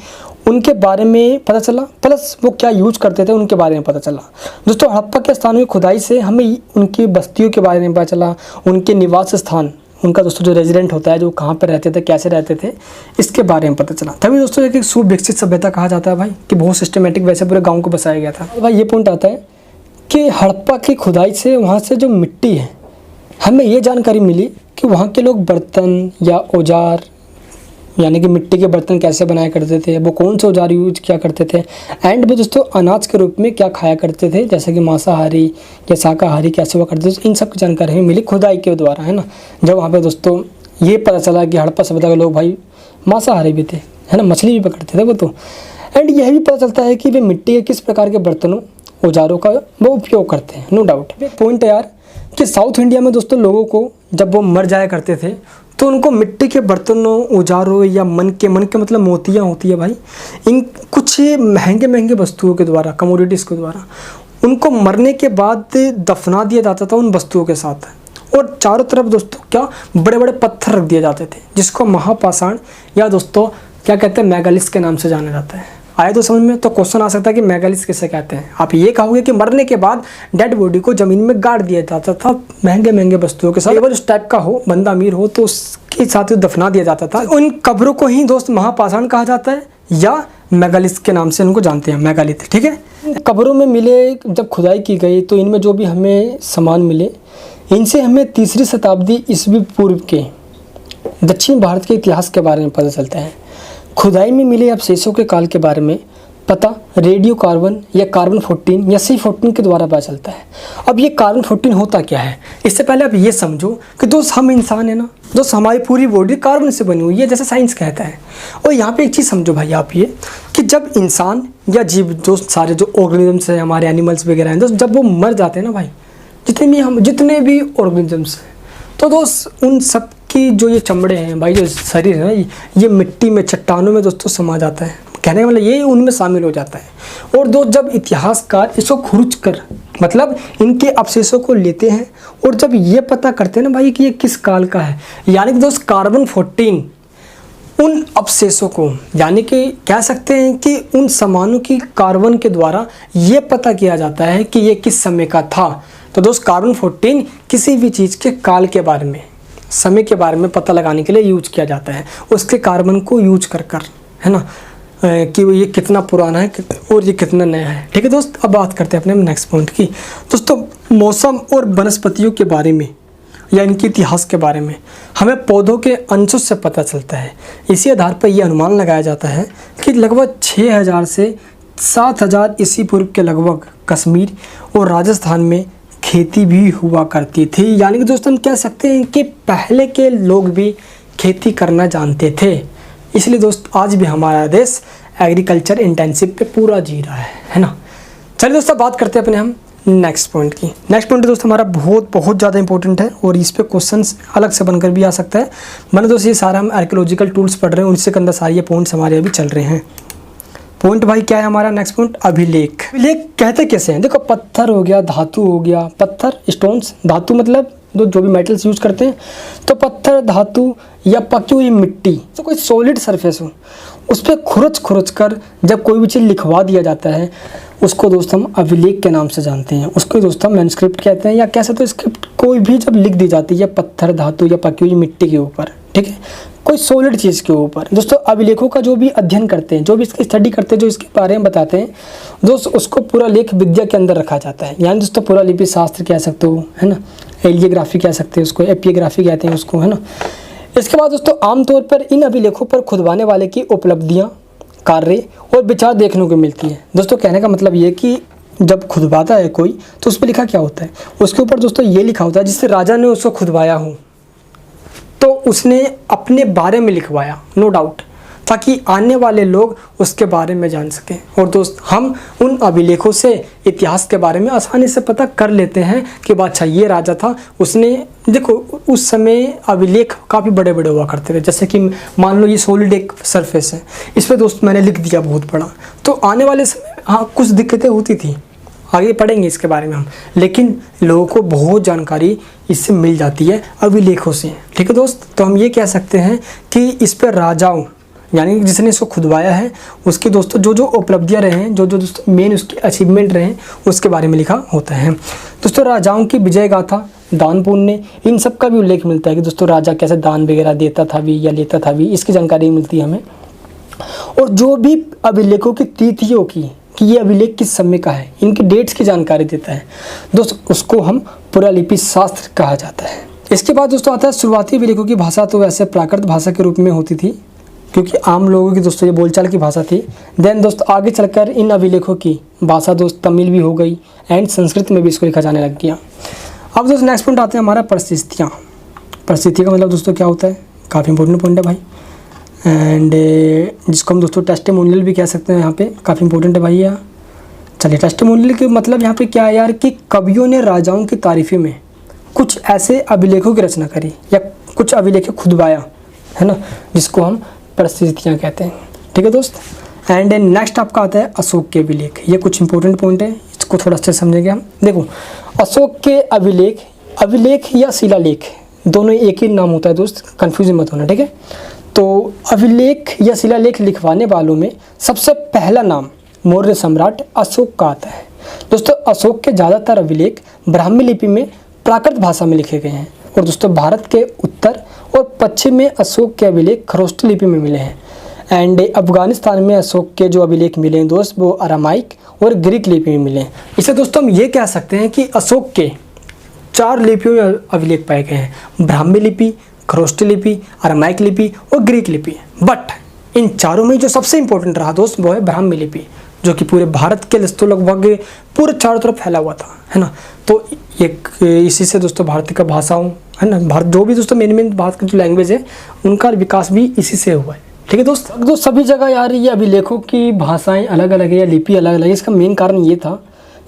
उनके बारे में पता चला, प्लस वो क्या यूज करते थे उनके बारे में पता चला। दोस्तों हड़प्पा के स्थानों की खुदाई से हमें उनकी बस्तियों के बारे में पता चला, उनके निवास स्थान, उनका दोस्तों जो रेजिडेंट होता है, जो कहाँ पर रहते थे, कैसे रहते थे, इसके बारे में पता चला। तभी दोस्तों एक सुविकसित सभ्यता कहा जाता है भाई, कि बहुत सिस्टमेटिक वैसे पूरे गांव को बसाया गया था। भाई ये पॉइंट आता है कि हड़प्पा की खुदाई से वहाँ से जो मिट्टी है, हमें ये जानकारी मिली कि वहाँ के लोग बर्तन या औजार यानी कि मिट्टी के बर्तन कैसे बनाया करते थे, वो कौन से औजार यूज किया करते थे, एंड वो दोस्तों अनाज के रूप में क्या खाया करते थे, जैसे कि मांसाहारी या शाकाहारी कैसे हुआ करते थे। इन सब की जानकारी हमें मिली खुदाई के द्वारा है ना। जब वहाँ पे दोस्तों ये पता चला कि हड़प्पा सभ्यता के लोग भाई मांसाहारी भी थे है ना, मछली भी पकड़ते थे वो तो। एंड यह भी पता चलता है कि वे मिट्टी के किस प्रकार के बर्तनों औजारों का वो उपयोग करते हैं। नो डाउट पॉइंट है यार कि साउथ इंडिया में दोस्तों लोगों को जब वो मर जाया करते थे तो उनको मिट्टी के बर्तनों, औजारों या मन के मतलब मोतियाँ होती है भाई, इन कुछ महंगे वस्तुओं के द्वारा, कमोडिटीज़ के द्वारा उनको मरने के बाद दफना दिया जाता था उन वस्तुओं के साथ। और चारों तरफ दोस्तों क्या बड़े बड़े पत्थर रख दिए जाते थे, जिसको महापाषाण या दोस्तों क्या कहते हैं, मेगालिथ के नाम से जाना जाता है। आए तो समझ में? तो क्वेश्चन आ सकता है कि मेगालिथ किसे कहते हैं। आप ये कहोगे कि मरने के बाद डेड बॉडी को जमीन में गाड़ दिया जाता था महंगे वस्तुओं के साथ। केवल उस टाइप का हो, बंदा अमीर हो तो उसके साथ दफना दिया जाता था। उन कब्रों को ही दोस्त महापाषाण कहा जाता है या मेगालिथ के नाम से उनको जानते हैं, मेगालिथ। ठीक है, कब्रों में मिले जब खुदाई की गई तो इनमें जो भी हमें सामान मिले, इनसे हमें 3री शताब्दी ईस्वी पूर्व के दक्षिण भारत के इतिहास के बारे में पता चलता है। खुदाई में मिले अवशेषों के काल के बारे में पता रेडियो कार्बन या कार्बन 14 या C14 के द्वारा पता चलता है। अब ये कार्बन 14 होता क्या है, इससे पहले आप ये समझो कि दोस्त हम इंसान है ना दोस्त, हमारी पूरी बॉडी कार्बन से बनी हुई है जैसे साइंस कहता है। और यहाँ पे एक चीज़ समझो भाई आप ये कि जब इंसान या जीव दोस्त सारे जो ऑर्गेनिजम्स हैं हमारे एनिमल्स वगैरह हैं दोस्त, जब वो मर जाते हैं ना भाई, जितने भी ऑर्गेनिजम्स हैं, तो दोस्त उन सब की जो ये चमड़े हैं भाई, जो शरीर है ना, ये मिट्टी में चट्टानों में दोस्तों समा जाता है। कहने का मतलब ये उनमें शामिल हो जाता है। और दोस्त जब इतिहासकार इसको खुरच कर मतलब इनके अवशेषों को लेते हैं और जब ये पता करते हैं ना भाई कि ये किस काल का है, यानी कि दोस्त कार्बन 14 उन अवशेषों को, यानी कि कह सकते हैं कि उन सामानों की कार्बन के द्वारा ये पता किया जाता है कि ये किस समय का था। तो दोस्त कार्बन 14 किसी भी चीज़ के काल के बारे में, समय के बारे में पता लगाने के लिए यूज किया जाता है, उसके कार्बन को यूज कर है ना, कि ये कितना पुराना है और ये कितना नया है। ठीक है दोस्त, अब बात करते हैं अपने नेक्स्ट पॉइंट की। दोस्तों मौसम और वनस्पतियों के बारे में या इनके इतिहास के बारे में हमें पौधों के अंशों से पता चलता है। इसी आधार पर यह अनुमान लगाया जाता है कि लगभग 6000 से 7000 ईस्वी पूर्व के लगभग कश्मीर और राजस्थान में खेती भी हुआ करती थी। यानी कि दोस्तों हम कह सकते हैं कि पहले के लोग भी खेती करना जानते थे। इसलिए दोस्त आज भी हमारा देश एग्रीकल्चर इंटेंसिव पे पूरा जी रहा है ना। चलिए दोस्तों बात करते हैं अपने हम नेक्स्ट पॉइंट की। नेक्स्ट पॉइंट दोस्तों हमारा बहुत ज़्यादा इंपॉर्टेंट है और इस पे क्वेश्चंस अलग से बनकर भी आ सकता है। मैंने दोस्तों ये सारा हम आर्कियोलॉजिकल टूल्स पढ़ रहे हैं, उनसे के अंदर सारे ये पॉइंट्स हमारे अभी चल रहे हैं। पॉइंट भाई क्या है हमारा नेक्स्ट पॉइंट? अभिलेख। अभिलेख कहते कैसे हैं? देखो पत्थर हो गया, धातु हो गया, पत्थर स्टोन्स, धातु मतलब जो भी मेटल्स यूज करते हैं, तो पत्थर, धातु या पकी हुई मिट्टी, तो कोई सॉलिड सरफेस हो उस पर खुरच कर जब कोई भी चीज़ लिखवा दिया जाता है उसको दोस्तों हम अभिलेख के नाम से जानते हैं। उसको दोस्तों हम मैन्युस्क्रिप्ट कहते हैं, या कह सकते हो स्क्रिप्ट कोई भी जब लिख दी जाती है पत्थर, धातु या पकी हुई मिट्टी के ऊपर, ठीक है, कोई सॉलिड चीज़ के ऊपर। दोस्तों अभिलेखों का जो भी अध्ययन करते हैं, जो भी इसकी स्टडी करते हैं, जो इसके बारे में बताते हैं दोस्त, उसको पूरा लेख विद्या के अंदर रखा जाता है। यानी दोस्तों पूरा लिपि शास्त्र कह सकते हो, है ना, एलियोग्राफी कह सकते हैं उसको, एपियोग्राफी कहते हैं उसको, है ना। इसके बाद दोस्तों आमतौर पर इन अभिलेखों पर खुदवाने वाले की उपलब्धियाँ, कार्य और विचार देखने को मिलती है। दोस्तों कहने का मतलब ये कि जब खुदवाता है कोई तो उस पर लिखा क्या होता है? उसके ऊपर दोस्तों ये लिखा होता है जिससे राजा ने उसको खुदवाया हो तो उसने अपने बारे में लिखवाया, नो डाउट, ताकि आने वाले लोग उसके बारे में जान सकें। और दोस्त हम उन अभिलेखों से इतिहास के बारे में आसानी से पता कर लेते हैं कि अच्छा ये राजा था, उसने, देखो उस समय अभिलेख काफ़ी बड़े बड़े हुआ करते थे। जैसे कि मान लो ये सॉलिड एक सरफेस है, इस पर दोस्त मैंने लिख दिया बहुत बड़ा, तो आने वाले समय हाँ कुछ दिक्कतें होती थी, आगे पढ़ेंगे इसके बारे में हम, लेकिन लोगों को बहुत जानकारी इससे मिल जाती है अभिलेखों से, ठीक है दोस्त। तो हम ये कह सकते हैं कि इस पर राजाओं यानी जिसने इसको खुदवाया है उसके दोस्तों जो जो उपलब्धियाँ रहे हैं, जो जो दोस्तों मेन उसकी अचीवमेंट रहे हैं उसके बारे में लिखा होता है। दोस्तों राजाओं की विजय गाथा, दान पुण्य, इन सब का भी उल्लेख मिलता है कि दोस्तों राजा कैसे दान वगैरह देता था भी या लेता था भी, इसकी जानकारी मिलती है हमें। और जो भी अभिलेखों की तिथियों की कि ये अभिलेख किस समय का है, इनकी डेट्स की जानकारी देता है दोस्त, उसको हम पुरालिपि शास्त्र कहा जाता है। इसके बाद दोस्तों आता है शुरुआती अभिलेखों की भाषा तो वैसे प्राकृत भाषा के रूप में होती थी, क्योंकि आम लोगों की दोस्तों ये बोलचाल की भाषा थी। देन दोस्त आगे चलकर इन अभिलेखों की भाषा दोस्त तमिल भी हो गई एंड संस्कृत में भी इसको लिखा जाने लग गया। अब दोस्त नेक्स्ट पॉइंट आते हैं हमारा परिस्थितियाँ। परिस्थितियाँ का मतलब दोस्तों क्या होता है? काफ़ी इंपॉर्टेंट पॉइंट है भाई, एंड जिसको हम दोस्तों टेस्टिमोनियल भी कह सकते हैं, यहाँ पे काफ़ी इंपॉर्टेंट है भाई यार। चलिए टेस्टिमोनियल के मतलब यहाँ पे क्या है यार कि कवियों ने राजाओं की तारीफ़ी में कुछ ऐसे अभिलेखों की रचना करी या कुछ अभिलेख खुदवाया, है ना, जिसको हम परिस्थितियाँ कहते हैं, ठीक है दोस्त। एंड नेक्स्ट आपका आता है अशोक के अभिलेख। ये कुछ इंपॉर्टेंट पॉइंट है, इसको थोड़ा अच्छे से समझेंगे हम। देखो अशोक के अभिलेख, अभिलेख या शिलालेख दोनों एक ही नाम होता है दोस्त, कन्फ्यूजन मत होना, ठीक है। तो अभिलेख या शिलालेख लिखवाने वालों में सबसे पहला नाम मौर्य सम्राट अशोक का आता है। दोस्तों अशोक के ज़्यादातर अभिलेख ब्राह्मी लिपि में प्राकृत भाषा में लिखे गए हैं, और दोस्तों भारत के उत्तर और पश्चिम में अशोक के अभिलेख खरोष्टी लिपि में मिले हैं। एंड अफगानिस्तान में अशोक के जो अभिलेख मिले हैं दोस्त वो अरामाइक और ग्रीक लिपि में मिले हैं। इसे दोस्तों हम ये कह सकते हैं कि अशोक के 4 लिपियों में अभिलेख पाए गए हैं, ब्राह्मी लिपि, खरोष्टी लिपि, अरामाइक लिपि और ग्रीक लिपि। बट इन चारों में जो सबसे इंपॉर्टेंट रहा दोस्त वो है ब्राह्मी लिपि, जो कि पूरे भारत के दोस्तों लगभग पूरे चारों तरफ फैला हुआ था, है ना। तो एक इसी से दोस्तों भारत का भाषाओं, है ना, भारत जो भी दोस्तों मेन भारत की जो लैंग्वेज है उनका विकास भी इसी से हुआ है, ठीक है दोस्त। तो सभी जगह यार ये अभिलेखों की भाषाएं अलग अलग है या लिपि अलग अलग है, इसका मेन कारण ये था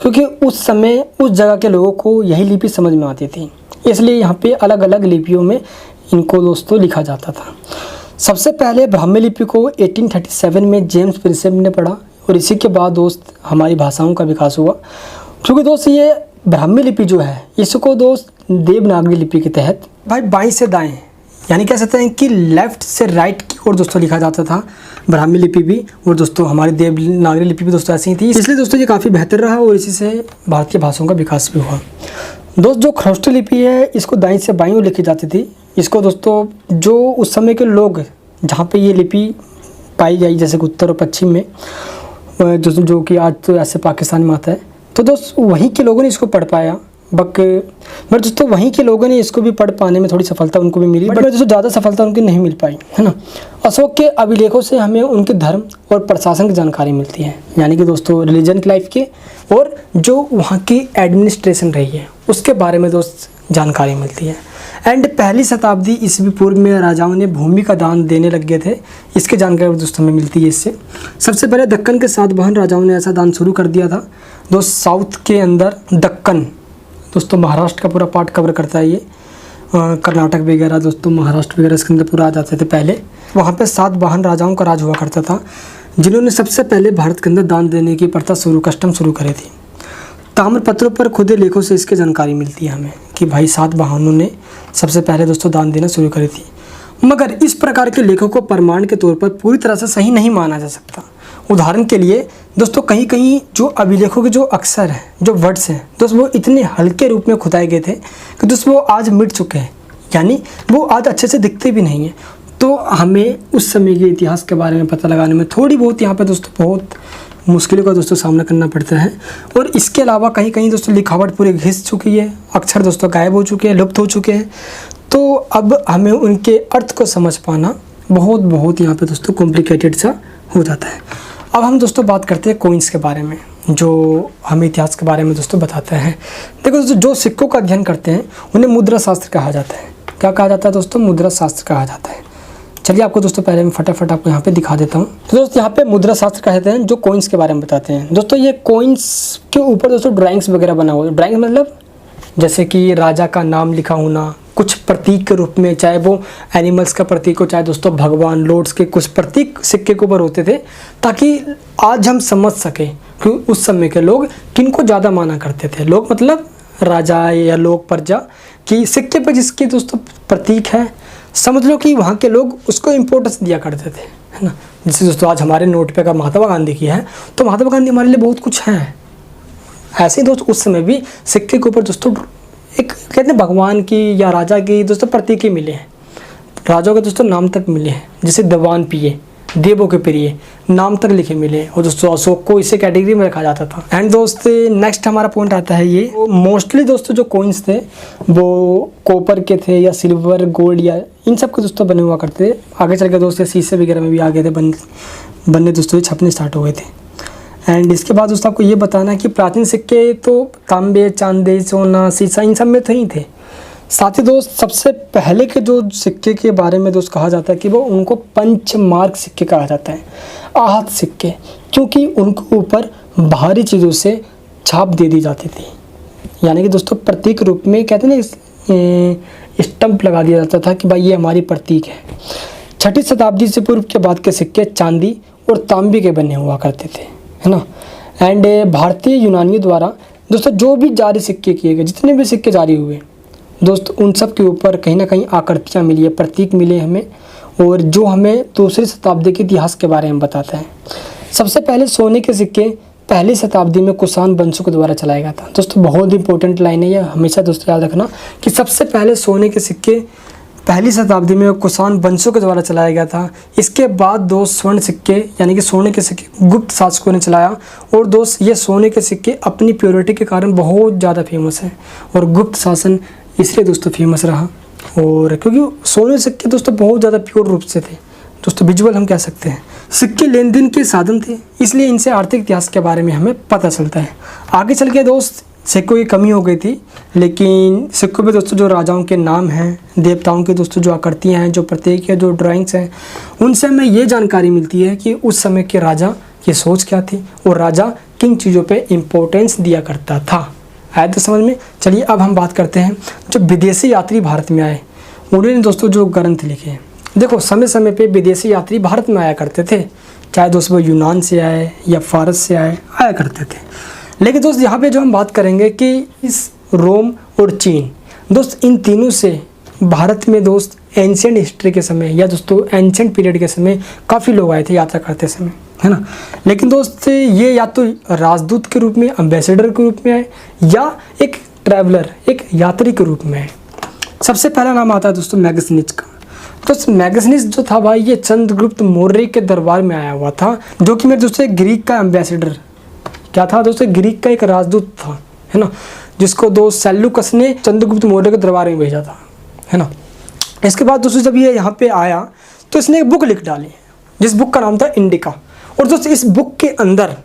क्योंकि उस समय उस जगह के लोगों को यही लिपि समझ में आती थी, इसलिए यहाँ पे अलग अलग लिपियों में इनको दोस्तों लिखा जाता था। सबसे पहले ब्राह्मी लिपि को 1837 में जेम्स प्रिंसेप ने पढ़ा और इसी के बाद दोस्त हमारी भाषाओं का विकास हुआ। क्योंकि दोस्त ये ब्राह्मी लिपि जो है इसको दोस्त देवनागरी लिपि के तहत भाई बाएं से दाएं यानी कह सकते हैं कि लेफ्ट से राइट की ओर दोस्तों लिखा जाता था ब्राह्मी लिपि भी, और दोस्तों हमारी देवनागरी लिपि भी दोस्तों ऐसी ही थी, इसलिए दोस्तों ये काफ़ी बेहतर रहा और इसी से भारतीय भाषाओं का विकास भी हुआ। दोस्त जो खरोष्टी लिपि है इसको दाएं से बाईं ओर लिखी जाती थी। इसको दोस्तों जो उस समय के लोग जहाँ पे ये लिपि पाई जाई जैसे कि उत्तर और पश्चिम में, जो कि आज तो ऐसे पाकिस्तान में आता है, तो दोस्त वहीं के लोगों ने इसको पढ़ पाया। बट दोस्तों वहीं के लोगों ने इसको भी पढ़ पाने में थोड़ी सफलता उनको भी मिली, बट दोस्तों ज़्यादा सफलता उनकी नहीं मिल पाई, है ना। अशोक के अभिलेखों से हमें उनके धर्म और प्रशासन की जानकारी मिलती है, यानी कि दोस्तों रिलीजन की लाइफ के और जो वहाँ की एडमिनिस्ट्रेशन रही है उसके बारे में दोस्त जानकारी मिलती है। एंड पहली शताब्दी ईस्वी पूर्व में राजाओं ने भूमि का दान देने लग गए थे। इसकी जानकारी दोस्तों हमें मिलती है इससे। सबसे पहले दक्कन के सातवाहन राजाओं ने ऐसा दान शुरू कर दिया था। दोस्त साउथ के अंदर दक्कन दोस्तों महाराष्ट्र का पूरा पार्ट कवर करता है ये, कर्नाटक वगैरह दोस्तों महाराष्ट्र वगैरह इसके अंदर पूरा आ जाते थे। पहले वहाँ पे सातवाहन राजाओं का राज हुआ करता था, जिन्होंने सबसे पहले भारत के अंदर दान देने की प्रथा कस्टम शुरू करी थी। ताम्रपत्रों पर खुदे लेखों से इसकी जानकारी मिलती है हमें कि भाई सातवाहनों ने सबसे पहले दोस्तों दान देना शुरू करी थी। मगर इस प्रकार के लेखों को प्रमाण के तौर पर पूरी तरह से सही नहीं माना जा सकता। उदाहरण के लिए दोस्तों कहीं कहीं जो अभिलेखों के जो अक्षर हैं, जो वर्ड्स हैं दोस्तों, वो इतने हल्के रूप में खुदाए गए थे कि दोस्तों वो आज मिट चुके हैं, यानी वो आज अच्छे से दिखते भी नहीं हैं। तो हमें उस समय के इतिहास के बारे में पता लगाने में थोड़ी बहुत यहाँ पे दोस्तों बहुत मुश्किलों का दोस्तों सामना करना पड़ता है। और इसके अलावा कहीं कहीं दोस्तों लिखावट पूरी घिस चुकी है, अक्षर दोस्तों गायब हो चुके हैं, लुप्त हो चुके हैं। तो अब हमें उनके अर्थ को समझ पाना बहुत यहाँ पे दोस्तों कॉम्प्लिकेटेड सा हो जाता है। अब हम दोस्तों बात करते हैं कॉइन्स के बारे में, जो हमें इतिहास के बारे में दोस्तों बताते हैं। देखो दोस्तों, जो सिक्कों का अध्ययन करते हैं उन्हें मुद्रा शास्त्र कहा जाता है। क्या कहा जाता है दोस्तों? मुद्रा शास्त्र कहा जाता है। चलिए आपको दोस्तों पहले मैं फटाफट आपको यहाँ पे दिखा देता हूँ। तो दोस्तों यहाँ पे मुद्रा शास्त्र कहते हैं जो कॉइन्स के बारे में बताते हैं। दोस्तों ये कॉइन्स के ऊपर दोस्तों ड्राइंग्स वगैरह बना हुआ है। ड्राइंग्स मतलब जैसे कि राजा का नाम लिखा होना, कुछ प्रतीक के रूप में, चाहे वो एनिमल्स का प्रतीक हो, चाहे दोस्तों भगवान लॉर्ड्स के कुछ प्रतीक सिक्के के ऊपर होते थे, ताकि आज हम समझ सकें कि उस समय के लोग किनको ज़्यादा माना करते थे। लोग मतलब राजा या लोग प्रजा, कि सिक्के पर जिसके दोस्तों प्रतीक है, समझ लो कि वहाँ के लोग उसको इम्पोर्टेंस दिया करते थे, है ना। जैसे दोस्तों आज हमारे नोट पे का महात्मा गांधी की है, तो महात्मा गांधी हमारे लिए बहुत कुछ है। ऐसे ही दोस्तों उस समय भी सिक्के के ऊपर दोस्तों एक कहते हैं भगवान की या राजा की दोस्तों प्रतीक ही मिले हैं। राजाओं के दोस्तों नाम तक मिले हैं, जैसे दवान पिए, देवों के प्रिय, नाम तक लिखे मिले। और दोस्तों अशोक को इसे कैटेगरी में रखा जाता था। एंड दोस्त नेक्स्ट हमारा पॉइंट आता है ये, मोस्टली दोस्तों जो कॉइन्स थे वो कॉपर के थे या सिल्वर, गोल्ड या इन सब के दोस्तों बने हुआ करते थे। आगे चल के दोस्तों शीशे वगैरह में भी आ गए थे बनने दोस्तों, छपने स्टार्ट हो गए थे। एंड इसके बाद दोस्तों आपको ये बताना है कि प्राचीन सिक्के तो तांबे, चांदी, सोना, शीशा इन सब में तो ही थे। साथ ही दोस्त सबसे पहले के जो सिक्के के बारे में दोस्त कहा जाता है कि वो उनको पंचमार्क सिक्के कहा जाता है, आहत सिक्के, क्योंकि उनके ऊपर भारी चीज़ों से छाप दे दी जाती थी। यानी कि दोस्तों प्रतीक रूप में कहते हैं ना, स्टंप लगा दिया जाता था कि भाई ये हमारी प्रतीक है। 6ठी शताब्दी से पूर्व के बाद के सिक्के चांदी और तांबे के बने हुआ करते थे, है ना। एंड भारतीय यूनानियों द्वारा दोस्तों जो भी जारी सिक्के किए गए, जितने भी सिक्के जारी हुए दोस्त, उन सब के ऊपर कहीं ना कहीं आकृतियाँ मिली है, प्रतीक मिले हमें, और जो हमें दूसरी शताब्दी के इतिहास के बारे में बताता है। सबसे पहले सोने के सिक्के पहली शताब्दी में कुषाण वंशों के द्वारा चलाया गया था। दोस्तों बहुत इंपॉर्टेंट लाइन है ये, हमेशा दोस्तों याद रखना कि सबसे पहले सोने के सिक्के पहली शताब्दी में कुषाण वंशों के द्वारा चलाया गया था। इसके बाद दोस्त स्वर्ण सिक्के यानी कि सोने के सिक्के गुप्त शासकों ने चलाया। और दोस्त ये सोने के सिक्के अपनी प्योरिटी के कारण बहुत ज़्यादा फेमस है, और गुप्त शासन इसलिए दोस्तों फेमस रहा। और क्योंकि सोने सिक्के दोस्तों बहुत ज़्यादा प्योर रूप से थे दोस्तों, विजुअल हम कह सकते हैं। सिक्के लेन देन के साधन थे, इसलिए इनसे आर्थिक इतिहास के बारे में हमें पता चलता है। आगे चल के दोस्त सिक्कों की कमी हो गई थी, लेकिन सिक्कों पे दोस्तों जो राजाओं के नाम हैं, देवताओं के दोस्तों जो आकृतियाँ हैं, जो प्रतीक है, जो ड्राइंग्स हैं, उनसे हमें ये जानकारी मिलती है कि उस समय के राजा की सोच क्या थी और राजा किन चीज़ों पे इम्पोर्टेंस दिया करता था। आया तो समझ में। चलिए अब हम बात करते हैं जो विदेशी यात्री भारत में आए, उन्होंने दोस्तों जो ग्रंथ लिखे हैं। देखो समय समय पे विदेशी यात्री भारत में आया करते थे, चाहे दोस्तों वो यूनान से आए या फारस से आया करते थे। लेकिन दोस्त यहाँ पे जो हम बात करेंगे कि इस रोम और चीन दोस्त, इन तीनों से भारत में दोस्त एंशिएंट हिस्ट्री के समय या दोस्तों एंशिएंट पीरियड के समय काफ़ी लोग आए थे यात्रा करते समय, है ना। लेकिन दोस्त ये या तो राजदूत के रूप में, एम्बेसडर के रूप में आए, या एक ट्रैवलर, एक यात्री के रूप में आए। सबसे पहला नाम आता है दोस्तों मैगसनीज का। तो मैगसनीज जो था भाई, ये चंद्रगुप्त मौर्य के दरबार में आया हुआ था, जो कि मेरे दोस्तों ग्रीक का एम्बेसडर क्या था दोस्तों, ग्रीक का एक राजदूत था, है ना, जिसको दोस्त सेल्यूकस ने चंद्रगुप्त मौर्य के दरबार में भेजा था, है ना। इसके बाद दोस्तों जब ये यहाँ पे आया तो इसने एक बुक लिख डाली, जिस बुक का नाम था इंडिका। और दोस्तों इस बुक के अंदर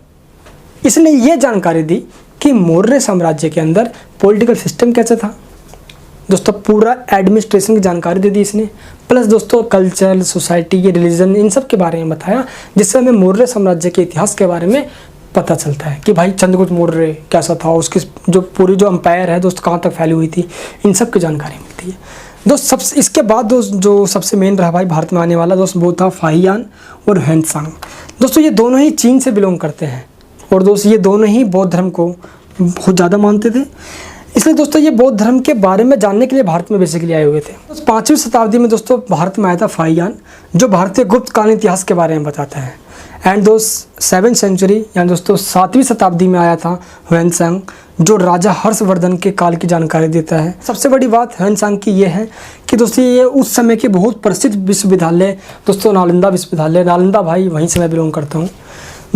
इसने ये जानकारी दी कि मौर्य साम्राज्य के अंदर पॉलिटिकल सिस्टम कैसा था, दोस्तों पूरा एडमिनिस्ट्रेशन की जानकारी दे दी इसने, प्लस दोस्तों कल्चर, सोसाइटी, रिलीजन, इन सब के बारे में बताया, जिससे हमें मौर्य साम्राज्य के इतिहास के बारे में पता चलता है कि भाई चंद्रगुप्त मौर्य कैसा था, उसकी जो पूरी जो एम्पायर है दोस्त कहाँ तक फैली हुई थी, इन सब की जानकारी मिलती है दोस्त। सबसे इसके बाद दोस्त जो सबसे मेन रहा भाई भारत में आने वाला दोस्त, वो था फाहियान और ह्वेनसांग। दोस्तों ये दोनों ही चीन से बिलोंग करते हैं और दोस्त ये दोनों ही बौद्ध धर्म को बहुत ज़्यादा मानते थे, इसलिए दोस्तों ये बौद्ध धर्म के बारे में जानने के लिए भारत में बेसिकली आए हुए थे। तो 5वीं शताब्दी में दोस्तों भारत में आया था फाहियान, जो भारतीय गुप्तकालीन इतिहास के बारे में बताता है। एंड दोस्त 7वीं सेंचुरी यानी दोस्तों 7वीं शताब्दी में आया था ह्वेनसांग, जो राजा हर्षवर्धन के काल की जानकारी देता है। सबसे बड़ी बात ह्वेनसांग की ये है कि दोस्तों ये उस समय के बहुत प्रसिद्ध विश्वविद्यालय दोस्तों नालंदा विश्वविद्यालय, नालंदा भाई वहीं से मैं बिलोंग करता हूँ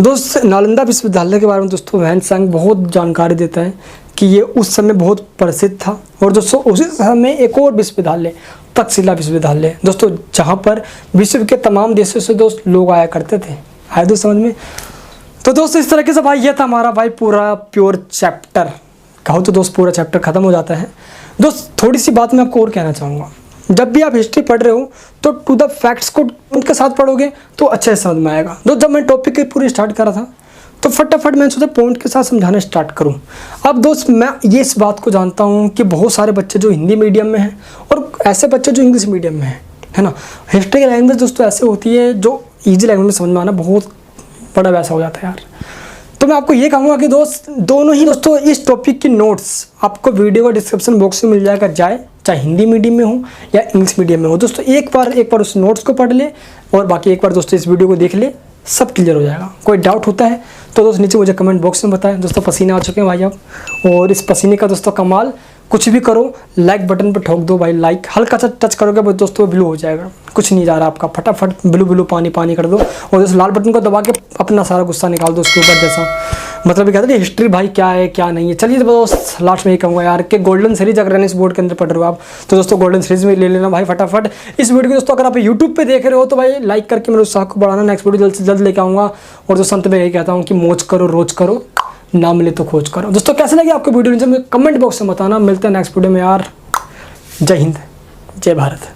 दोस्त, नालंदा विश्वविद्यालय के बारे में दोस्तों ह्वेनसांग बहुत जानकारी देता है कि ये उस समय बहुत प्रसिद्ध था। और दोस्तों उसी समय एक और विश्वविद्यालय, तक्षशिला विश्वविद्यालय दोस्तों, जहाँ पर विश्व के तमाम देशों से दोस्त लोग आया करते थे। आए दोस्त समझ में? तो दोस्तों इस तरीके से भाई ये था हमारा भाई पूरा प्योर चैप्टर, कहो तो दोस्त पूरा चैप्टर खत्म हो जाता है। दोस्त थोड़ी सी बात मैं आपको और कहना चाहूँगा, जब भी आप हिस्ट्री पढ़ रहे हो तो टू द फैक्ट्स को उनके साथ पढ़ोगे तो अच्छे से समझ में आएगा। दोस्त जब मैं टॉपिक की पूरी स्टार्ट करा था तो फटाफट मैंने सोचा पॉइंट के साथ समझाना स्टार्ट करूं। अब दोस्त मैं ये इस बात को जानता हूं कि बहुत सारे बच्चे जो हिंदी मीडियम में हैं और ऐसे बच्चे जो इंग्लिश मीडियम में हैं, है ना। हिस्ट्री की लैंग्वेज दोस्तों ऐसे होती है जो ईजी लैंग्वेज में समझ में आना बहुत बड़ा वैसा हो जाता है यार। तो मैं आपको ये कहूँगा कि दोस्त दोनों ही दोस्तों इस टॉपिक की नोट्स आपको वीडियो का डिस्क्रिप्शन बॉक्स में मिल जाएगा, चाहे हिंदी मीडियम में हो या इंग्लिश मीडियम में हो। दोस्तों एक बार उस नोट्स को पढ़ ले और बाकी एक बार दोस्तों इस वीडियो को देख ले, सब क्लियर हो जाएगा। कोई डाउट होता है तो दोस्त नीचे मुझे कमेंट बॉक्स में बताएं। दोस्तों पसीने आ चुके हैं भाई अब, और इस पसीने का दोस्तों कमाल कुछ भी करो, लाइक बटन पर ठोक दो भाई, लाइक हल्का सा टच करोगे बस दोस्तों ब्लू हो जाएगा, कुछ नहीं जा रहा आपका, फटाफट ब्लू पानी कर दो, और दोस्तों लाल बटन को दबा के अपना सारा गुस्सा निकाल दो उसके ऊपर। जैसा मतलब ये कहते हैं हिस्ट्री भाई क्या है क्या नहीं है। चलिए दोस्त लास्ट में ये कहूँगा यार कि गोल्डन सीरीज अगर इस बोर्ड के अंदर पढ़ रहे हो आप तो दोस्तों गोल्डन सीरीज में ले लेना भाई फटाफट। इस वीडियो को दोस्तों अगर आप यूट्यूब पे देख रहे हो तो भाई लाइक करके मेरे उत्साह को बढ़ाना, नेक्स्ट वीडियो जल्द से जल्द लेके आऊँगा। और दोस्तों अंत में यही कहता हूँ कि मौज करो, रोज करो, ना मिले तो खोज करो। दोस्तों कैसे लगे आपको वीडियो नीचे कमेंट बॉक्स में बताना। मिलते हैं नेक्स्ट वीडियो में यार। जय हिंद, जय भारत।